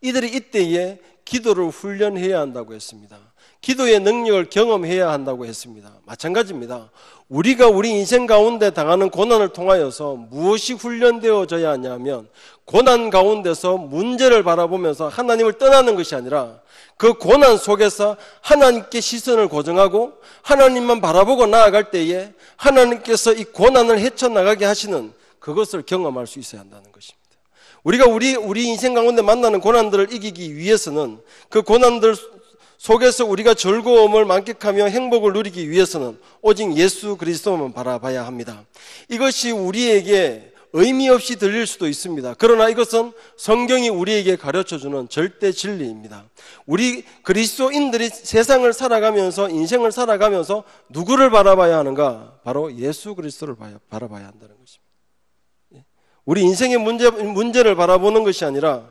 이들이 이때에 기도를 훈련해야 한다고 했습니다. 기도의 능력을 경험해야 한다고 했습니다. 마찬가지입니다. 우리가 우리 인생 가운데 당하는 고난을 통하여서 무엇이 훈련되어져야 하냐면 고난 가운데서 문제를 바라보면서 하나님을 떠나는 것이 아니라 그 고난 속에서 하나님께 시선을 고정하고 하나님만 바라보고 나아갈 때에 하나님께서 이 고난을 헤쳐나가게 하시는 그것을 경험할 수 있어야 한다는 것입니다. 우리가 우리 인생 가운데 만나는 고난들을 이기기 위해서는 그 고난들 속에서 우리가 즐거움을 만끽하며 행복을 누리기 위해서는 오직 예수 그리스도만 바라봐야 합니다. 이것이 우리에게 의미 없이 들릴 수도 있습니다. 그러나 이것은 성경이 우리에게 가르쳐주는 절대 진리입니다. 우리 그리스도인들이 세상을 살아가면서 인생을 살아가면서 누구를 바라봐야 하는가? 바로 예수 그리스도를 바라봐야 한다는 것입니다. 우리 인생의 문제를 바라보는 것이 아니라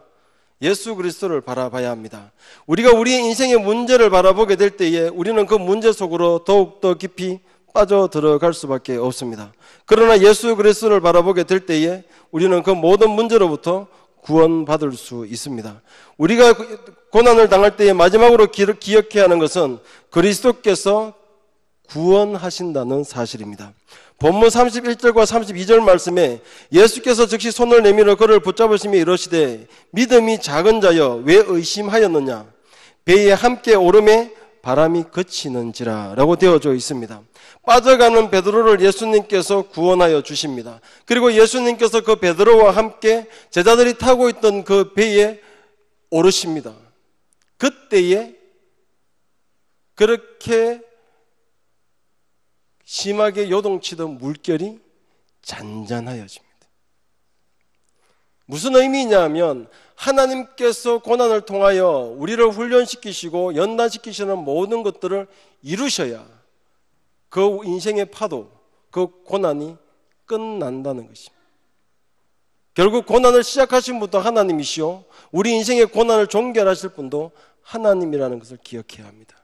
예수 그리스도를 바라봐야 합니다. 우리가 우리의 인생의 문제를 바라보게 될 때에 우리는 그 문제 속으로 더욱더 깊이 빠져들어갈 수밖에 없습니다. 그러나 예수 그리스도를 바라보게 될 때에 우리는 그 모든 문제로부터 구원받을 수 있습니다. 우리가 고난을 당할 때에 마지막으로 기억해야 하는 것은 그리스도께서 구원하신다는 사실입니다. 본문 31절과 32절 말씀에 예수께서 즉시 손을 내밀어 그를 붙잡으시며 이르시되 믿음이 작은 자여 왜 의심하였느냐 배에 함께 오름에 바람이 그치는지라 라고 되어져 있습니다. 빠져가는 베드로를 예수님께서 구원하여 주십니다. 그리고 예수님께서 그 베드로와 함께 제자들이 타고 있던 그 배에 오르십니다. 그때에 그렇게 심하게 요동치던 물결이 잔잔하여집니다. 무슨 의미냐면 하나님께서 고난을 통하여 우리를 훈련시키시고 연단시키시는 모든 것들을 이루셔야 그 인생의 파도, 그 고난이 끝난다는 것입니다. 결국 고난을 시작하신 분도 하나님이시오, 우리 인생의 고난을 종결하실 분도 하나님이라는 것을 기억해야 합니다.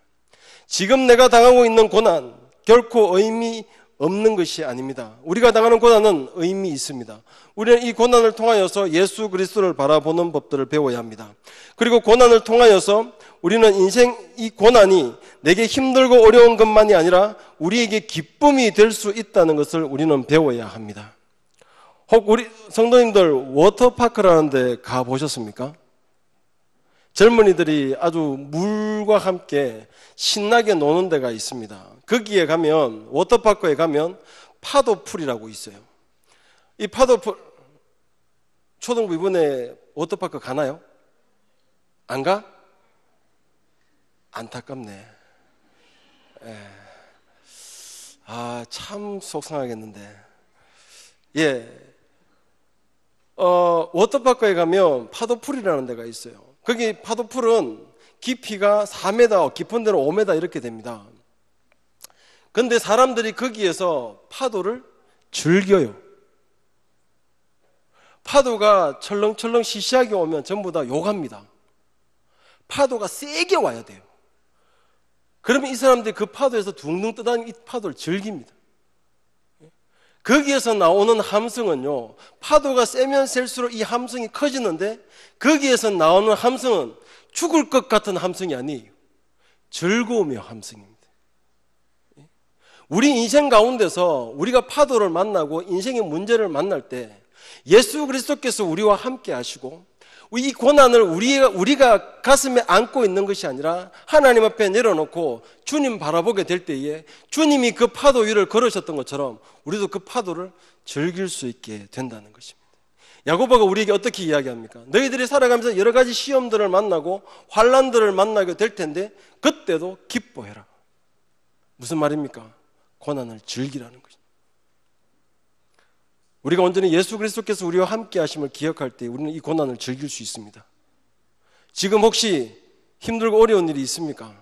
지금 내가 당하고 있는 고난 결코 의미 없는 것이 아닙니다. 우리가 당하는 고난은 의미 있습니다. 우리는 이 고난을 통하여서 예수 그리스도를 바라보는 법들을 배워야 합니다. 그리고 고난을 통하여서 우리는 이 고난이 내게 힘들고 어려운 것만이 아니라 우리에게 기쁨이 될 수 있다는 것을 우리는 배워야 합니다. 혹 우리 성도님들 워터파크라는 데 가보셨습니까? 젊은이들이 아주 물과 함께 신나게 노는 데가 있습니다. 거기에 가면, 워터파크에 가면 파도풀이라고 있어요. 이 파도풀, 초등부 이번에 워터파크 가나요? 안 가? 안타깝네. 참 속상하겠는데. 워터파크에 가면 파도풀이라는 데가 있어요. 거기 파도풀은 깊이가 4m, 깊은 데는 5m 이렇게 됩니다. 그런데 사람들이 거기에서 파도를 즐겨요. 파도가 철렁철렁 시시하게 오면 전부 다 욕합니다. 파도가 세게 와야 돼요. 그러면 이 사람들이 그 파도에서 둥둥 떠다니는 이 파도를 즐깁니다. 거기에서 나오는 함성은요, 파도가 세면 셀수록 이 함성이 커지는데 거기에서 나오는 함성은 죽을 것 같은 함성이 아니에요. 즐거움의 함성입니다. 우리 인생 가운데서 우리가 파도를 만나고 인생의 문제를 만날 때 예수 그리스도께서 우리와 함께 하시고 이 고난을 우리가 가슴에 안고 있는 것이 아니라 하나님 앞에 내려놓고 주님 바라보게 될 때에 주님이 그 파도 위를 걸으셨던 것처럼 우리도 그 파도를 즐길 수 있게 된다는 것입니다. 야고보가 우리에게 어떻게 이야기합니까? 너희들이 살아가면서 여러 가지 시험들을 만나고 환난들을 만나게 될 텐데 그때도 기뻐해라. 무슨 말입니까? 고난을 즐기라는 것입니다. 우리가 온전히 예수 그리스도께서 우리와 함께 하심을 기억할 때 우리는 이 고난을 즐길 수 있습니다. 지금 혹시 힘들고 어려운 일이 있습니까?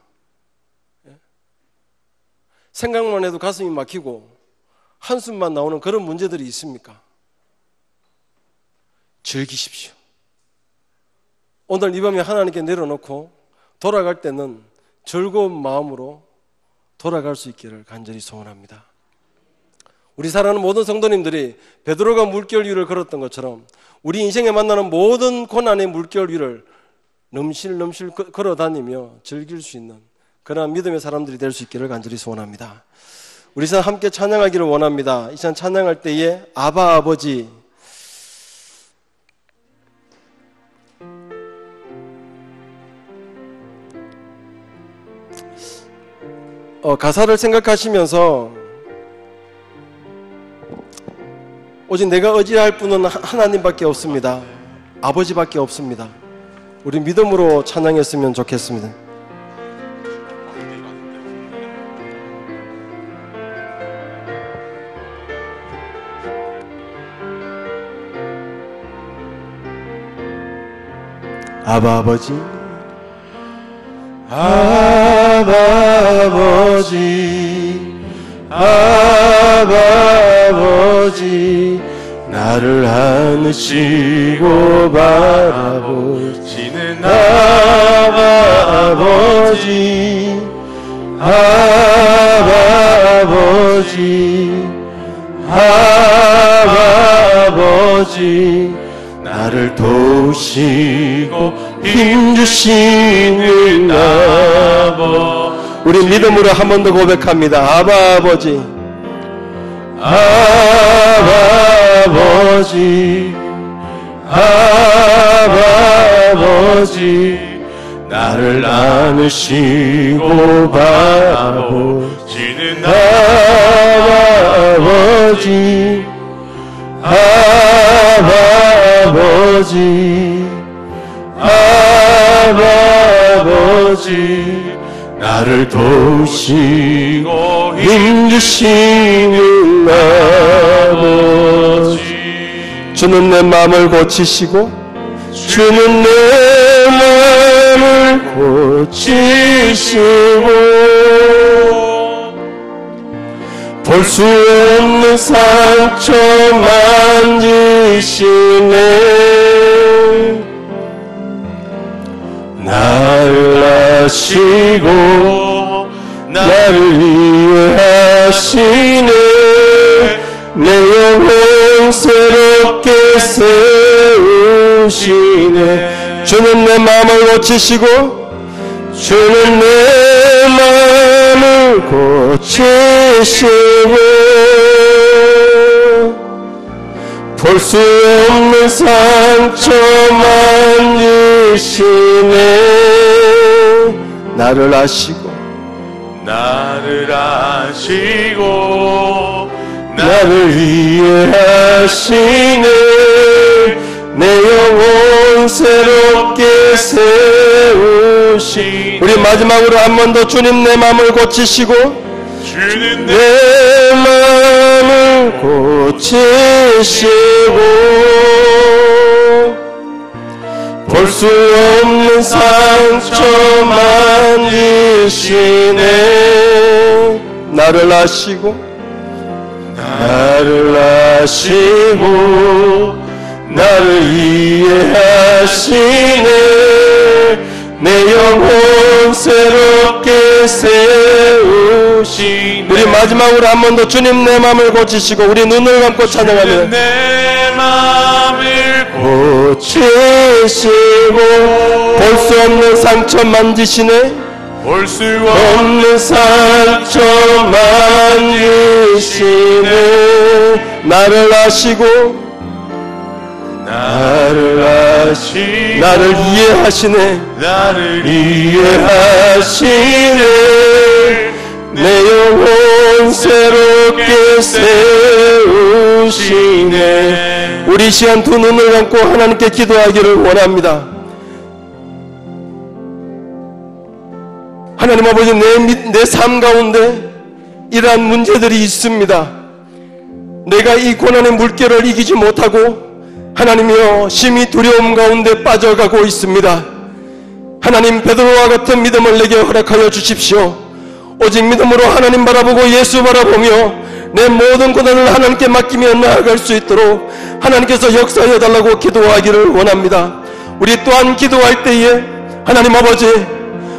생각만 해도 가슴이 막히고 한숨만 나오는 그런 문제들이 있습니까? 즐기십시오. 오늘 이 밤에 하나님께 내려놓고 돌아갈 때는 즐거운 마음으로 돌아갈 수 있기를 간절히 소원합니다. 우리 사랑하는 모든 성도님들이 베드로가 물결 위를 걸었던 것처럼 우리 인생에 만나는 모든 고난의 물결 위를 넘실넘실 걸어다니며 즐길 수 있는 그러한 믿음의 사람들이 될 수 있기를 간절히 소원합니다. 우리 시간 함께 찬양하기를 원합니다. 이 시간 찬양할 때에 아바 아버지, 가사를 생각하시면서 오직 내가 의지할 분은 하나님밖에 없습니다. 아버지밖에 없습니다. 우리 믿음으로 찬양했으면 좋겠습니다. 아바 아버지, 아바 아버지, 아바 아버지, 나를 안으시고 바라보시는 아바 아버지, 아바 아버지, 아바 아버지, 나를 도우시고 힘주시는 아버. 우리 믿음으로 한 번 더 고백합니다. 아바 아버지, 아바 아버지, 아바 아버지, 나를 안으시고 바라보시는 아바 아버지, 아바 아버지, 아바 아버지, 나를 도우시고 힘주시는 아버지. 주는 내 마음을 고치시고, 주는 내 마음을 고치시고, 볼 수 없는 상처 만지시네. 나를 아시고 나를 이해하시네. 내 영혼 새롭게 세우시네. 주는 내 마음을 고치시고, 주는 내 마음을 고치시고, 볼 수 없는 상처 만지시네. 나를 아시고, 나를 아시고, 나를 이해하시네. 내 영혼 새롭게 세우시. 우리 마지막으로 한 번 더 주님 내 마음을 고치시고, 주님 내 마음을 고치시고, 볼 수 없는 상처 만지시네. 나를 아시고, 나를 아시고, 나를 이해하시네. 내 영혼 새롭게 세우시네. 우리 마지막으로 한 번 더 주님 내 마음을 고치시고, 우리 눈을 감고 찬양하며 내 마음을 고치시고, 볼 수 없는 상처 만지시네. 볼 수 없는 상처 만지시네. 나를 아시고, 나를 아시고, 나를 이해하시네. 나를 이해하시네. 내 영혼 새롭게 세우시네. 우리 시간 두 눈을 감고 하나님께 기도하기를 원합니다. 하나님 아버지, 내 삶 가운데 이러한 문제들이 있습니다. 내가 이 고난의 물결을 이기지 못하고 하나님이여 심히 두려움 가운데 빠져가고 있습니다. 하나님, 베드로와 같은 믿음을 내게 허락하여 주십시오. 오직 믿음으로 하나님 바라보고 예수 바라보며 내 모든 고난을 하나님께 맡기며 나아갈 수 있도록 하나님께서 역사하여 달라고 기도하기를 원합니다. 우리 또한 기도할 때에 하나님 아버지,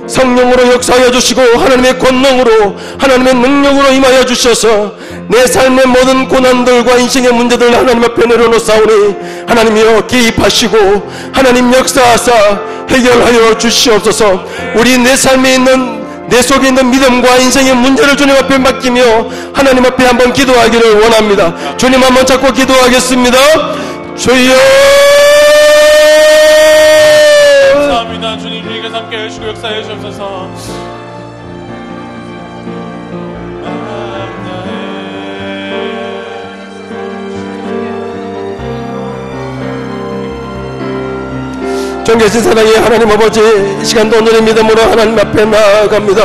성령으로 역사하여 주시고 하나님의 권능으로, 하나님의 능력으로 임하여 주셔서 내 삶의 모든 고난들과 인생의 문제들 하나님 앞에 내려놓사오니 하나님이여 개입하시고 하나님 역사하사 해결하여 주시옵소서. 우리 내 삶에 있는 내 속에 있는 믿음과 인생의 문제를 주님 앞에 맡기며 하나님 앞에 한번 기도하기를 원합니다. 주님 한번 잡고 기도하겠습니다. 주여 감사합니다. 주님 주님께서 함께 해주시고 역사해 주옵소서. 존귀하신 사랑의 하나님 아버지, 이 시간도 오늘의 믿음으로 하나님 앞에 나아갑니다.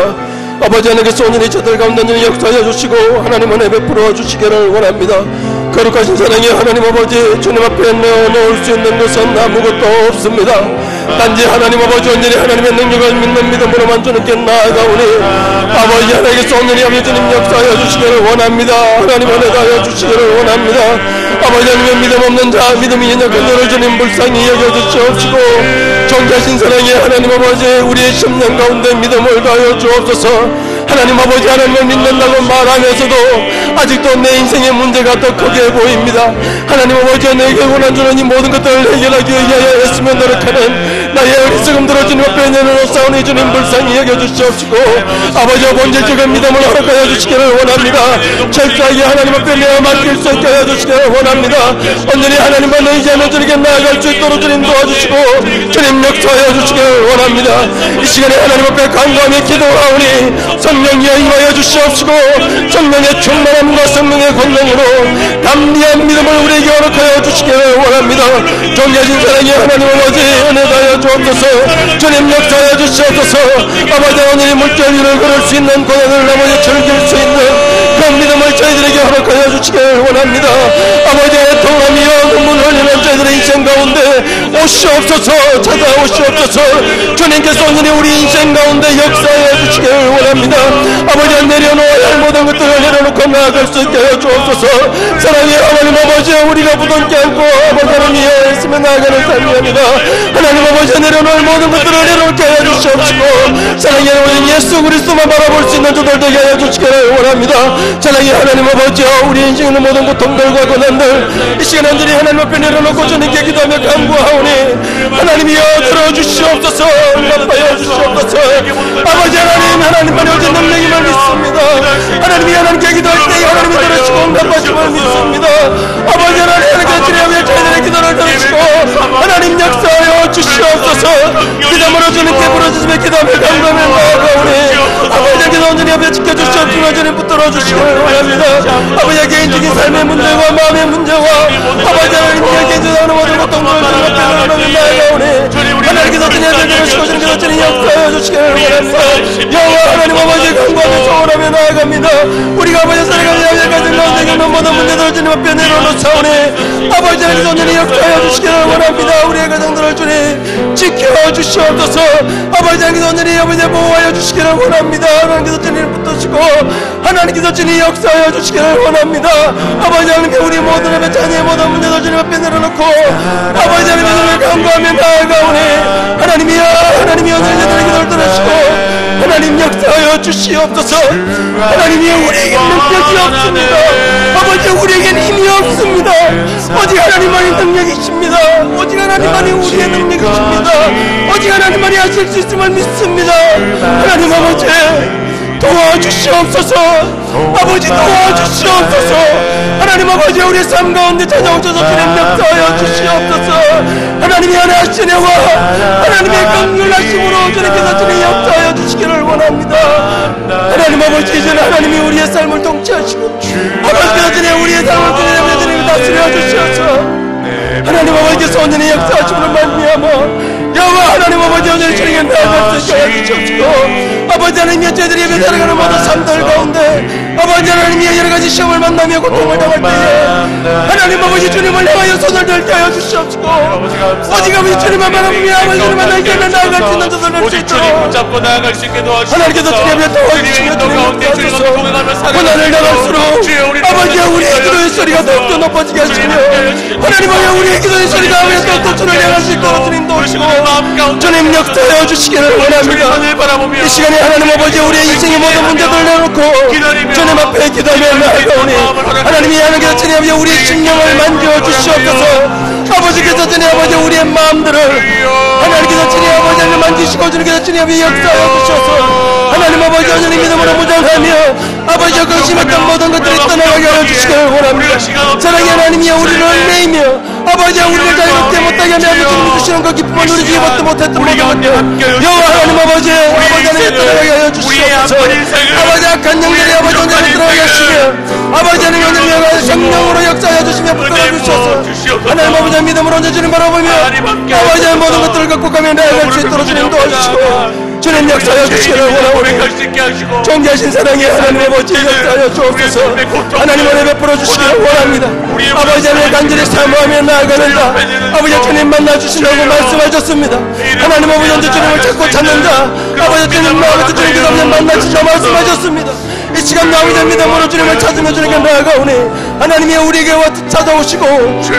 아버지 하나님께서 오늘 이 저들 가운데 역사하여 주시고 하나님 은혜 베풀어 주시기를 원합니다. 거룩하신 사랑의 하나님 아버지, 주님 앞에 내어놓을 수 있는 것은 아무것도 없습니다. 단지 하나님 아버지 온전히 하나님의 능력을 믿는 믿음으로만 주님께 나아가오니 아버지 하나님께서 온전히 아버지님 역사하여 주시기를 원합니다. 하나님 은혜 다하여 주시기를 원합니다. 아버지 하나님의 믿음 없는 자, 믿음이 연약한 자를 주님 불쌍히 여겨주시옵시고 존귀하신 사랑의 하나님 아버지, 우리의 심령 가운데 믿음을 다하여 주옵소서. 하나님 아버지, 하나님을 믿는다고 말하면서도 아직도 내 인생의 문제가 더 크게 보입니다. 하나님 아버지, 내게 원한 주는 이 모든 것들을 해결하기 위하여 애쓰며 노력하는 나의 어리석음들을 주님 앞에 내놓사오니 주님 불쌍히 여겨주시옵시고 아버지 본질적인 믿음을 허락하여 주시기를 원합니다. 철저하게 하나님 앞에 내어 맡길 수 있게 하여 주시기를 원합니다. 온전히 하나님만 의지하며 주님께 나아갈 수 있도록 주님 도와주시고 주님 역사하여 주시기를 원합니다. 이 시간에 하나님 앞에 간구하며 기도하오니 성령이여 임하여 주시옵시고 성령의 충만함과 성령의 권능으로 담대한 믿음을 우리에게 허락하여 주시기를 원합니다. 존귀하신 사랑의 하나님 아버지, 은혜 다하여 주옵소서. 주님 역사하여 주시옵소서. 아버지, 오늘 물결 위를 걸을 수 있는 고난을 아버지 즐길 수 있는 그 믿음을 저희들에게 허락하여 주시기를 원합니다. 아버지, 통함이여 눈물 흘리는 저희들의 인생 가운데 오시옵소서. 찾아오시옵소서. 주님께서 오늘 우리 인생 가운데 역사하여 주시기를 원합니다. 아버지, 내려놓아야 할 모든 것들을 내려놓고 나아갈 수 있게 하여 주옵소서. 사랑의 하나님 아버지, 우리가 부둥켜 안고 아버지 하나님 이어 있으며 나아가는 삶이옵니다. 하나님 아버지, 내려놓을 모든 것들을 내려놓게 하여 주시옵시고 사랑의 우리 예수 그리스도만 바라볼 수 있는 저들 되게 하여 주시기를 원합니다. 사랑의 하나님 아버지, 우리 인생에 있는 모든 고통들과 고난들 이 시간 완전히 하나님 앞에 내려놓고 주님께 기도하며 간구하오니 하나님이여 들어주시옵소서. 응답하여 주시옵소서. 아버지 하나님, 하나님만이 오직 능력임을 믿습니다. 하나님이 하나님께 기도할 때 하나님이 들으시고 응답하심을 믿습니다. 아버지 하나님, 하나님께 주님의 저희들의 기도를 들으시고 하나님 역사하여 주시옵소서. 기도함으로 주님께 부르짖으며 기도하며 간구하며 나아가오니 아버지 기도 온전히 앞에 지켜주시옵시고 주님 붙들어 주시기를 원합니다. 아버지 개인적인 삶의 문제와 마음의 문제와 아버지 하나님께 개인적으로 모든 고통들을 주님 앞에 나아가오니 하나님께서 주님의 들으시고 주님께서 주님 역사하여 주시기를 원합니다. 여호와 하나님 아버지, 간구하며 소원하며 나아갑니다. 우리가 아버지 살아가는 여기까지 가운데 겪는 모든 문제들을 주님 앞에 내려놓사오니 아버지 하나님께서 온전히 역사하여 주시기를 원합니다. 우리의 가정들을 주님 지켜주시옵소서. 아버지 하나님께서 온전히 아버지 보호하여 주시기를 원합니다. 하나님께서 주님 붙드시고 하나님께서 주님 역사하여 주시기를 원합니다. 아버지 하나님께 우리 모든 앞에 자녀의 모든 문제들 주님 앞에 내려놓고 아버지 하나님께서 간구하며 나아가오니 하나님이여, 하나님이여 저희들의 기도를 들으시고 하나님 역사하여 주시옵소서. 하나님이여, 우리에겐 능력이 없습니다. 아버지, 우리에겐 힘이 없습니다. 오직 하나님만이 능력이십니다. 오직 하나님만이 우리의 능력이십니다. 오직 하나님만이 하실 수 있음을 믿습니다. 하나님 아버지, 도와주시옵소서. 아버지, 도와주시옵소서. 하나님 아버지, 우리의 삶 가운데 찾아오셔서 주님 역사하여 주시옵소서. 하나님이 하나하신 여호와 하나님의 긍휼하심으로 주님께서 주님 역사하여 주시기를 원합니다. 하나님 아버지, 이제는 하나님이 우리의 삶을 통치하시고 아버지께서 주님 우리의 삶을 주님 다스려 주시옵소서. 하나님 아버지께서 온전히 역사하심으로 말미암아 여호와 하나님 아버지, 오늘 주님께 나아갈 수 있게 해주시옵시고 아버지 하나님이 저희들이 예배 살아가는 모든 삶들 가운데 아버지 하나님이 여러가지 시험을 만나며 고통을 당할 때에 하나님 아버지 주님을 향하여 손을 들게 하여 주시옵시고 오직 아버지 주님만 바라보며 아버지 주님만 나에게 나아갈 수 있는 저들 할 수 있도록 붙잡고 나아갈 수 있게 도와주시옵소서. 하나님께서 주님을 도와주시며 주님 역사하소서. 고난을 당할수록 아버지야, 우리의 기도의 소리가 더욱더 높아지게 하시며 하나님이여, 우리의 기도의 소리가 더욱더 주를 향할 수 있도록 주님 도우시고 주님 역사하여 주시기를 원합니다. 이 시간에 하나님 아버지, 우리의 인생의 모든 문제들을 내놓고 주님 앞에 기도하며 나아가오니 하나님이 하나님께서 주님 아버지 우리의 심령을 만져주시옵소서. 아버지께서 주님 아버지 우리의 마음들을 하나님께서 주님 아버지를 만지시고 주님께서 주님 아버지 역사하여 주셔서 하나님 아버지 여전히 믿음으로 무장하며 아버지 그 심했던 모든 것들이 떠나가게 하여 주시기를 원합니다. 사랑의 하나님이여 우리를 내이며 아버지 우리를 자유롭게 못하게 하며 주님이 주시는 그 기쁨을 누리지 못했던 모든 것들 여호와 하나님 아버지 하나님께 떠나가게 하여 주시옵소서. 아버지 악한 영들이 아버지 온전히 들어가게 하시며 아버지 하나님 오늘 성령으로 역사하여 주시며 붙들어 주셔서 하나님 아버지 믿음으로 언제 주님 바라보며 아버지의 모든 것들을 극복하며 나아갈 수 있도록 주님 도와주시고 주님 역사하여 주시기를 원하오니 존귀하신 사랑의 하나님 아버지 역사하여 주옵소서. 하나님 은혜 베풀어 주시기를 원합니다. 아버지 하나님 간절히 사모하며 나아가는다. 아버지 주님 만나주시라고 말씀하셨습니다. 하나님 아버지 언제 주님을 찾고 찾는다. 아버지 주님 아버지 주님께서 아버지 만나주시라 말씀하셨습니다. 이 시간 아버지 믿음으로 주님을 찾으며 주님께 나아가오니 하나님이 우리에게 찾아오시고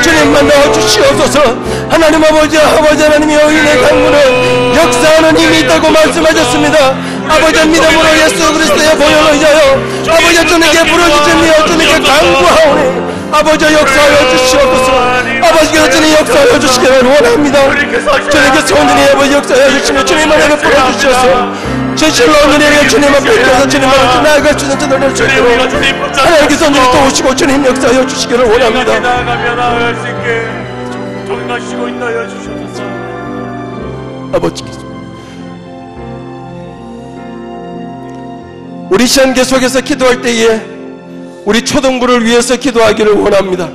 주님 만나 주시옵소서. 하나님 아버지 하나님이 의인의 강문에 역사하는 힘이 있다고 말씀하셨습니다. 아버지 믿음으로 예수 그리스도의 보혈을 의하여 아버지 주님께 부르짖으며 주님께 간구하오니 아버지 역사하여 주시옵소서. 아버지께서 주님 역사하여 주시기를 원합니다. 주님께서 온전히 아버지 역사하여 주시며 주님 안에 베풀어 주셔서 진실로 오늘에게 주님 앞에 주님 앞에 나아갈 수 있는 자들 될 수 있도록 하나님께서 온전히 도우시고 주님 역사하여 주시기를 원합니다. 나아갈 수 있게 동행하시고 인도하여 주셔서 아버지께서 우리 시간 계속해서 기도할 때에 우리 초등부를 위해서 기도하기를 원합니다.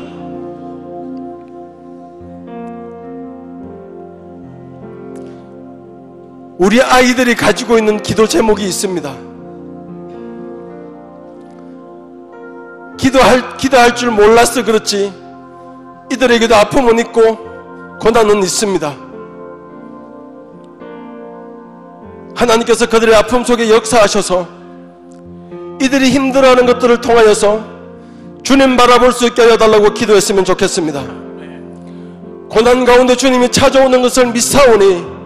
우리 아이들이 가지고 있는 기도 제목이 있습니다. 기도할 줄 몰라서 그렇지 이들에게도 아픔은 있고 고난은 있습니다. 하나님께서 그들의 아픔 속에 역사하셔서 이들이 힘들어하는 것들을 통하여서 주님 바라볼 수 있게 하여달라고 기도했으면 좋겠습니다. 고난 가운데 주님이 찾아오는 것을 믿사오니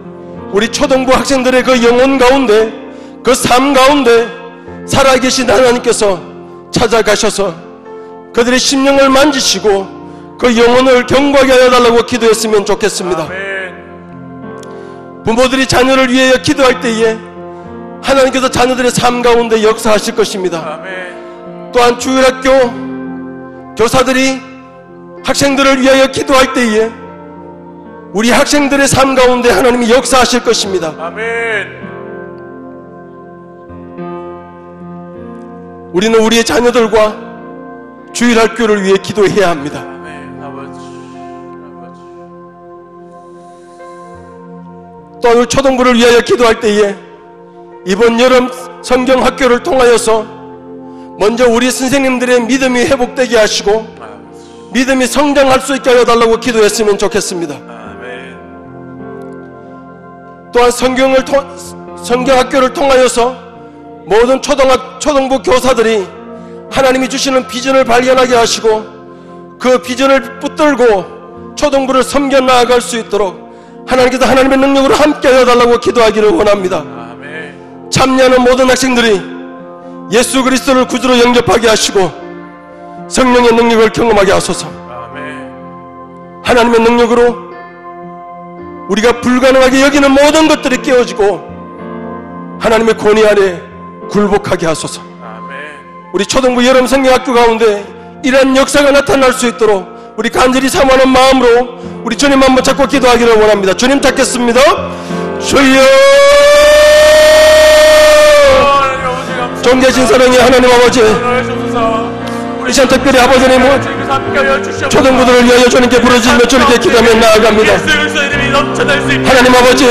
우리 초등부 학생들의 그 영혼 가운데 그 삶 가운데 살아계신 하나님께서 찾아가셔서 그들의 심령을 만지시고 그 영혼을 경고하게 하여달라고 기도했으면 좋겠습니다. 부모들이 자녀를 위하여 기도할 때에 하나님께서 자녀들의 삶 가운데 역사하실 것입니다. 또한 주일학교 교사들이 학생들을 위하여 기도할 때에 우리 학생들의 삶 가운데 하나님이 역사하실 것입니다. 우리는 우리의 자녀들과 주일학교를 위해 기도해야 합니다. 또 초등부를 위하여 기도할 때에 이번 여름 성경학교를 통하여서 먼저 우리 선생님들의 믿음이 회복되게 하시고 믿음이 성장할 수 있게 하여달라고 기도했으면 좋겠습니다. 또한 성경학교를 통하여서 모든 초등부 교사들이 하나님이 주시는 비전을 발견하게 하시고 그 비전을 붙들고 초등부를 섬겨 나아갈 수 있도록 하나님께서 하나님의 능력으로 함께 하여달라고 기도하기를 원합니다. 참여하는 모든 학생들이 예수 그리스도를 구주로 영접하게 하시고 성령의 능력을 경험하게 하소서. 하나님의 능력으로 우리가 불가능하게 여기는 모든 것들이 깨어지고 하나님의 권위 아래 굴복하게 하소서. 우리 초등부 여름 성경학교 가운데 이러한 역사가 나타날 수 있도록 우리 간절히 사모하는 마음으로 우리 주님 한번 잡고 기도하기를 원합니다. 주님 찾겠습니다. 주여, 존귀하신 사랑의 하나님 아버지, 이 시간 특별히 아버지 하나님 초등부들을 위하여 주님께 부르짖으며 주님께 기도하며 나아갑니다. 하나님 아버지,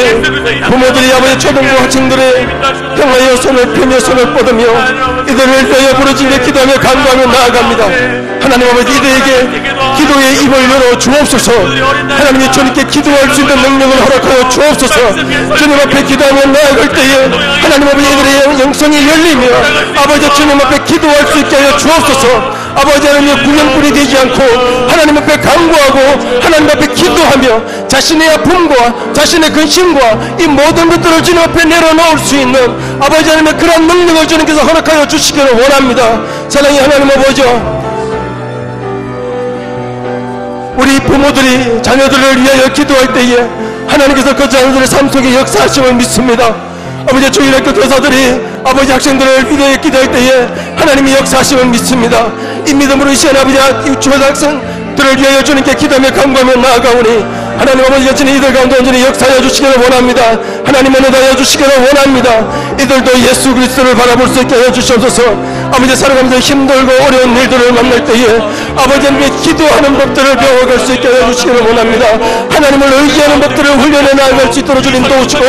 부모들이 아버지 초등부 학생들의 평화의 손을 펴며 손을 뻗으며 이들을 위하여 부르짖으며 기도하며 간구하며 나아갑니다. 하나님 아버지, 이들에게 기도의 입을 열어 주옵소서. 하나님이 주님께 기도할 수 있는 능력을 허락하여 주옵소서. 주님 앞에 기도하며 나아갈 때에 하나님 아버지, 이들의 영성이 열리며 아버지 주님 앞에 기도할 수 있게 하여 주옵소서. 아버지 하나님의 구경꾼이 되지 않고 하나님 앞에 간구하고 하나님 앞에 기도하며 자신의 아픔과 자신의 근심과 이 모든 것들을 주님 앞에 내려놓을 수 있는 아버지 하나님의 그런 능력을 주님께서 허락하여 주시기를 원합니다. 사랑의 하나님 아버지, 우리 부모들이 자녀들을 위하여 기도할 때에 하나님께서 그 자녀들의 삶 속에 역사하심을 믿습니다. 아버지 주일학교 교사들이 아버지 학생들을 위하여 기도할 때에 하나님이 역사하심을 믿습니다. 이 믿음으로 이 시간 아버지 초등학생들을 위하여 주님께 기도하며 간구하며 나아가오니 하나님 아버지가 주님 이들 가운데 온전히 역사하여 주시기를 원합니다. 하나님 은혜하여 주시기를 원합니다. 이들도 예수 그리스도를 바라볼 수 있게 하여 주시옵소서. 아버지 살아가면서 힘들고 어려운 일들을 만날 때에 아버지 하나님의 기도하는 법들을 배워갈 수 있게 하여 주시기를 원합니다. 하나님을 의지하는 법들을 훈련해 나아갈 수 있도록 주님 도우시고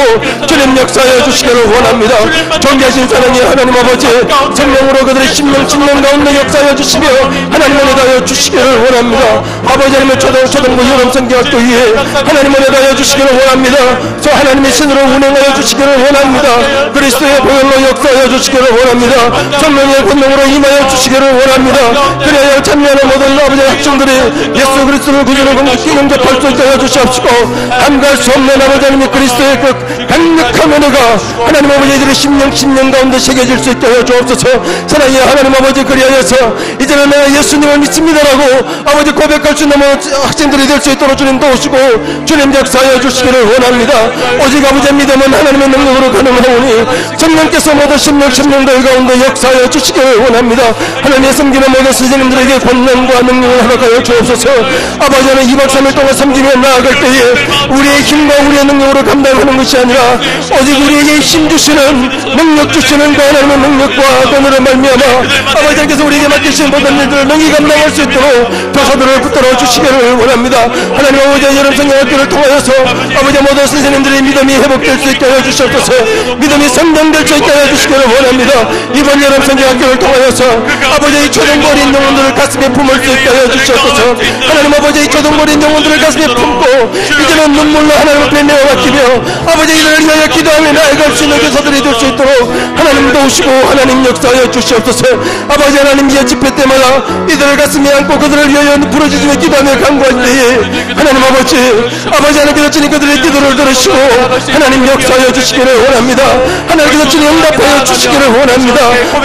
주님 역사하여 주시기를 원합니다. 존귀하신 사랑의 하나님 아버지, 성령으로 그들의 심령 가운데 역사하여 주시며 하나님 은혜하여 주시기를 원합니다. 아버지 하나님의 초등부 여름 성경학교 위에 하나님 은혜하여 주시기를 원합니다. 저 하나님의 신으로 운행하여 주시기를 원합니다. 그리스도의 보혈로 역사하여 주시기를 원합니다. 성령의 권능으로 임하여 주시기를 원합니다. 그래야 참여하는 모든 아버지 학생들이 예수 그리스도를 구주로 영접할 수 있게 하여 주시옵시고 함갈 수 없는 아버지 하나님의 그리스도의 그 강력한 은혜가 하나님 아버지들의 심령 가운데 새겨질 수 있게 하여 주옵소서. 사랑의 하나님 아버지, 그리하여서 이제는 내가 예수님을 믿습니다라고 아버지 고백할 수 있는 학생들이 될 수 있도록 주님 도우시고 주님 역사하여 주시기를 원합니다. 오직 아버지의 믿음은 하나님의 능력으로 가능하오니 성령께서 모든 심령들 가운데 역사하여 주시기를 원합니다. 하나님의 섬기는 모든 선생님들에게 권능과 능력을 허락하여 주옵소서. 아버지는 2박 3일 동안 섬기며 나아갈 때에 우리의 힘과 우리의 능력으로 감당하는 것이 아니라 오직 우리에게 힘 주시는 능력 주시는 그 하나님의 능력과 돈으로 말미암아 아버지께서 우리에게 맡기신 모든 일들을 능히 감당할 수 있도록 교사들을 붙들어 주시기를 원합니다. 하나님 아버지의 여름 성경학교를 통하여서 아버지 모든 선생님들의 믿음이 회복될 수 있게 하여 주시옵소서. 믿음이 성장될 수 있게 하여 주시기를 원합니다. 이번 여름 성경학교를 통하여서 아버지의 초등부 어린 영혼들을 가슴에 품을 수 있게 하여 주시옵소서. 하나님 아버지의 초등부 어린 영혼들을 가슴에 품고 이제는 눈물로 하나님 앞에 내어 맡기며 아버지 이들을 위하여 기도하며 나아갈 수 있는 교사들이 될 수 있도록 하나님 도우시고 하나님 역사하여 주시옵소서. 아버지 하나님 이 집회 때마다 이들을 가슴에 안고 그들을 위하여 부르짖으며 기도하며 간구할 때에 하나님 아버지 하나님께서 주님 그들의 기도를 들으시고 하나님 역사하여 주시기를 원합니다. 하나님께서 주님 응답하여 주시기를 원합니다.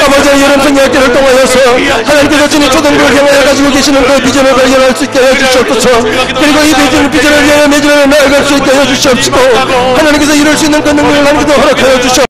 아버지 여름 성경학교를 통하여서 하나님께서 주님 초등부를 향하여 가지고 계시는 그 비전을 발견할 수 있게 하여 주시옵소서. 그리고 이 비전을 위하여 매주에 나아갈 수 있게 하여 주시옵시고 하나님께서 이룰 수 있는 그 능력을 하나님께서 허락하여 주시옵소서.